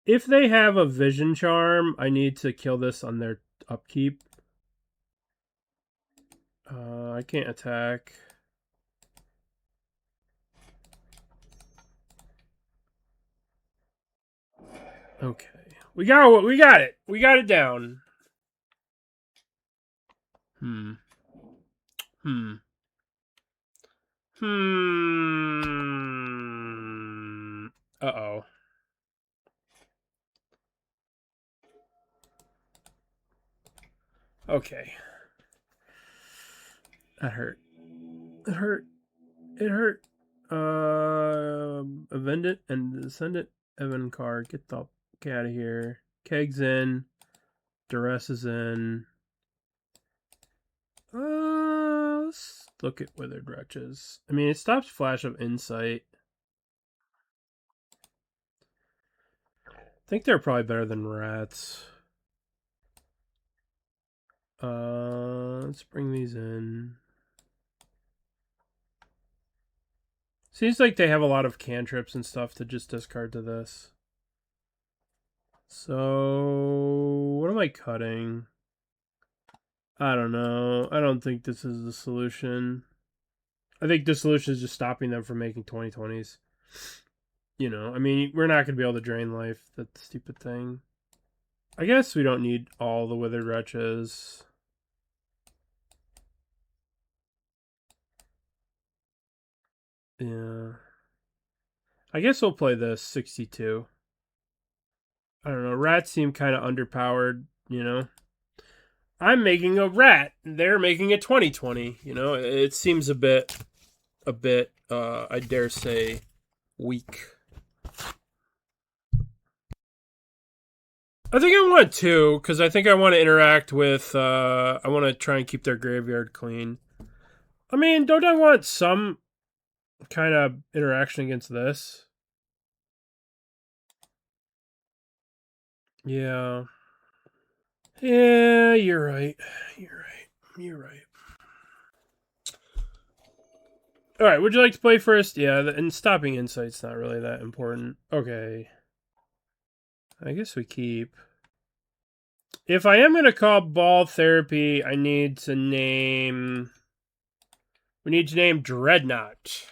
if they have a Vision Charm, I need to kill this on their upkeep. I can't attack. Okay. We got it. We got it down. Uh-oh. Okay. That hurt. It hurt. It hurt. Ascendant and Ascendant Evincar. Get the fuck out of here. Keg's in. Duress is in. Let's look at Withered Wretches. I mean, it stops Flash of Insight. I think they're probably better than Rats. Let's bring these in. Seems like they have a lot of cantrips and stuff to just discard to this. So, what am I cutting? I don't know. I don't think this is the solution. I think the solution is just stopping them from making 2020s. You know, I mean, we're not going to be able to drain life. That's the stupid thing. I guess we don't need all the Withered Wretches. Yeah. I guess we'll play this 62. I don't know. Rats seem kind of underpowered, you know. I'm making a rat. They're making a 2020. You know, it seems a bit a bit, I dare say, weak. I think I want two, because I think I want to interact with, I want to try and keep their graveyard clean. I mean, don't I want some kind of interaction against this? Yeah. Yeah, you're right. You're right. All right, would you like to play first? Yeah, and stopping Insight's not really that important. Okay. I guess we keep. If I am going to call Cabal Therapy, I need to name... We need to name Dreadnought.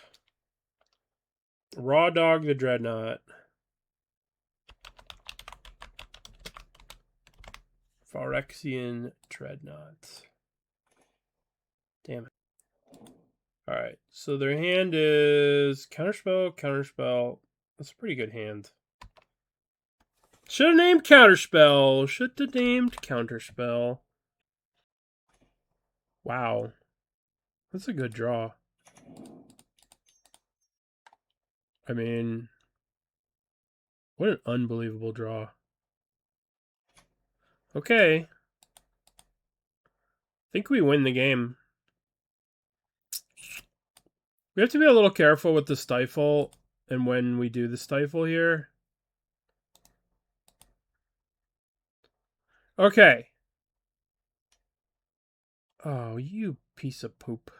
Raw Dog the Dreadnought. Phyrexian Dreadnought. Damn it. Alright, so their hand is Counterspell, Counterspell. That's a pretty good hand. Should have named Counterspell. Should have named Counterspell. Wow. That's a good draw. I mean, what an unbelievable draw. Okay. I think we win the game. We have to be a little careful with the stifle and when we do the stifle here. Okay. Oh, you piece of poop.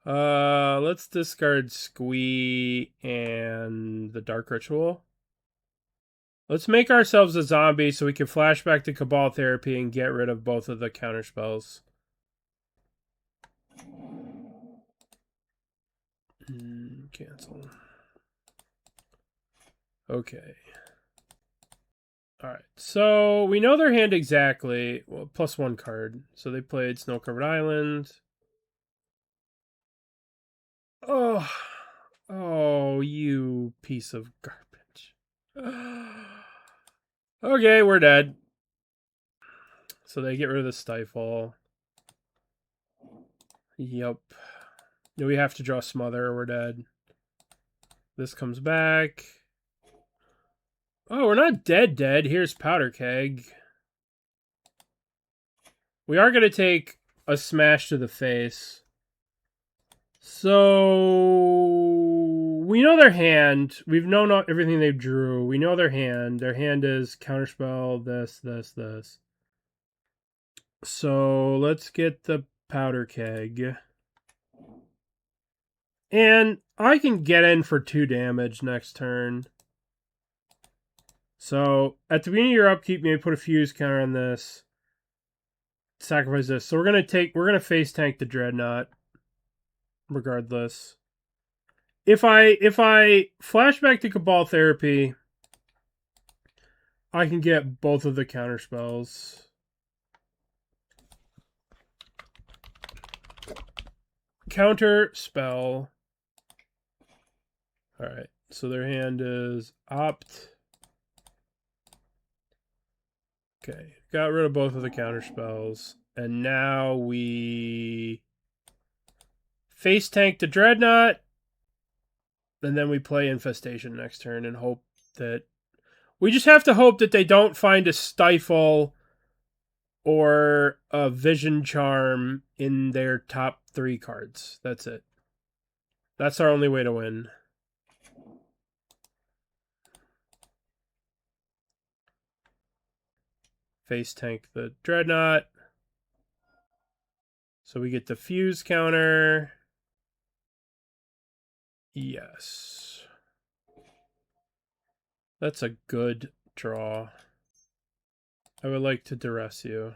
Let's discard Squee and the Dark Ritual. Let's make ourselves a zombie so we can flash back to Cabal Therapy and get rid of both of the counterspells. Cancel. Okay. Alright, so we know their hand exactly. Well, plus one card. So they played Snow-Covered Island. Oh, you piece of garbage. Okay, we're dead. So they get rid of the stifle. Yep. We have to draw Smother or we're dead. This comes back. Oh, we're not dead. Here's Powder Keg. We are going to take a smash to the face. So we know their hand. We've known everything they drew. We know their hand. Their hand is Counterspell, this. So let's get the Powder Keg. And I can get in for 2 damage next turn. So at the beginning of your upkeep, maybe put a fuse counter on this. Sacrifice this. So we're gonna face tank the Dreadnought. Regardless. If I flash back to Cabal Therapy, I can get both of the counter spells. Counter spell. Alright, so their hand is Opt. Okay, got rid of both of the counter spells. And now we face tank the Dreadnought. And then we play Infestation next turn and hope that... We just have to hope that they don't find a Stifle or a Vision Charm in their top 3 cards. That's it. That's our only way to win. Face tank the Dreadnought. So we get the fuse counter. Yes. That's a good draw. I would like to duress you.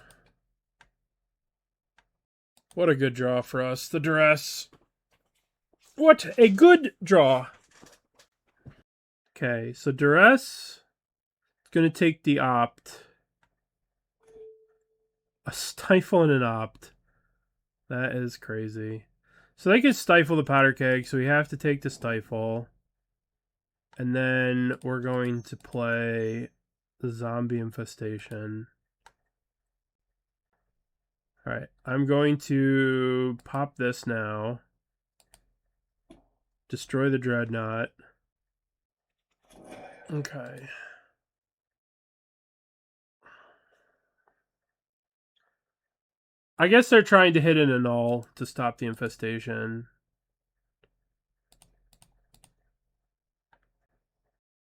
What a good draw for us, the duress. What a good draw. Okay, so duress is going to take the Opt. A Stifle and an Opt. That is crazy. So they can stifle the Powder Keg, so we have to take the Stifle. And then we're going to play the Zombie Infestation. Alright, I'm going to pop this now. Destroy the Dreadnought. Okay. I guess they're trying to hit an annul to stop the infestation.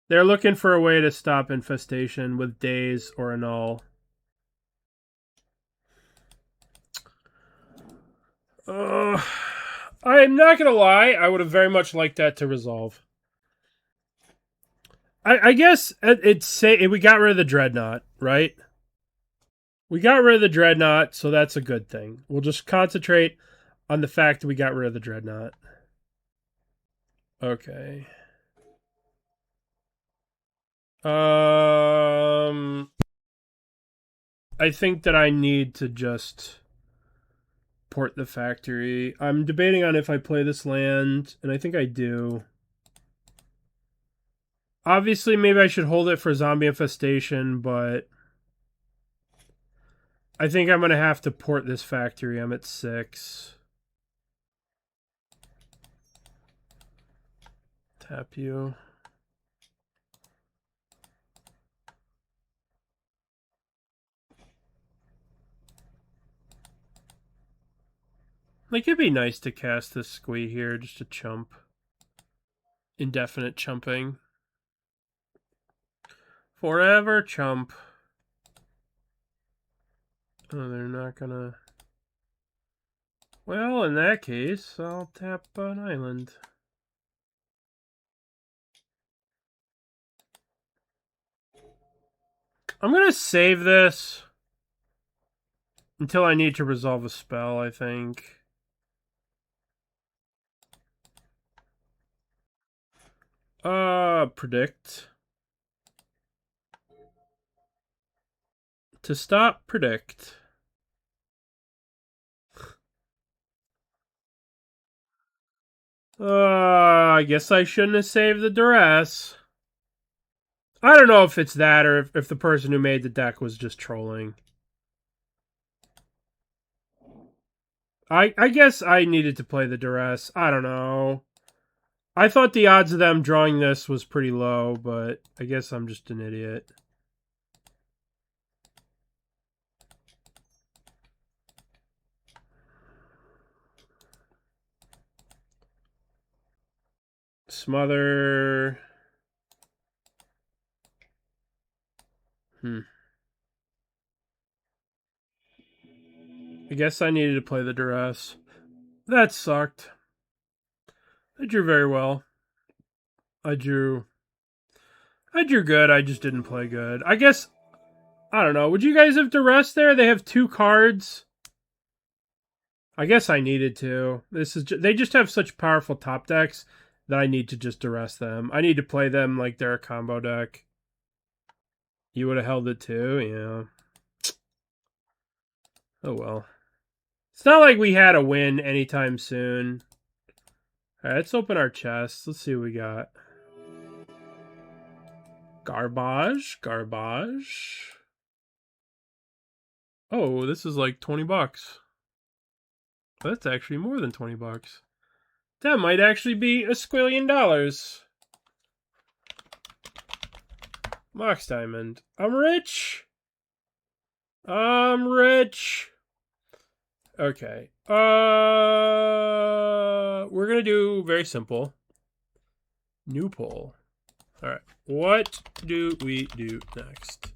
They're looking for a way to stop infestation with daze or annul. I'm not going to lie. I would have very much liked that to resolve. I guess we got rid of the Dreadnought, right? We got rid of the Dreadnought, so that's a good thing. We'll just concentrate on the fact that we got rid of the Dreadnought. Okay. I think that I need to just port the factory. I'm debating on if I play this land, and I think I do. Obviously, maybe I should hold it for Zombie Infestation, but I think I'm going to have to port this factory. I'm at 6. Tap you. Like, it'd be nice to cast this Squee here, just to chump. Indefinite chumping. Forever chump. Oh, they're not gonna... Well, in that case, I'll tap an island. I'm gonna save this until I need to resolve a spell, I think. Predict. To stop, predict. I guess I shouldn't have saved the Duress. I don't know if it's that or if the person who made the deck was just trolling. I guess I needed to play the Duress. I don't know. I thought the odds of them drawing this was pretty low, but I guess I'm just an idiot. Smother. I guess I needed to play the Duress. That sucked. I drew very well. I drew good, I just didn't play good. I guess, I don't know. Would you guys have Duress there? They have 2 cards. I guess I needed to. They just have such powerful top decks that I need to just Duress them. I need to play them like they're a combo deck. You would have held it too, yeah. Oh well. It's not like we had a win anytime soon. Alright, let's open our chests. Let's see what we got. Garbage. Oh, this is like 20 bucks. That's actually more than 20 bucks. That might actually be $1 squillion. Mox Diamond. I'm rich. Okay. We're gonna do very simple. New poll. Alright. What do we do next?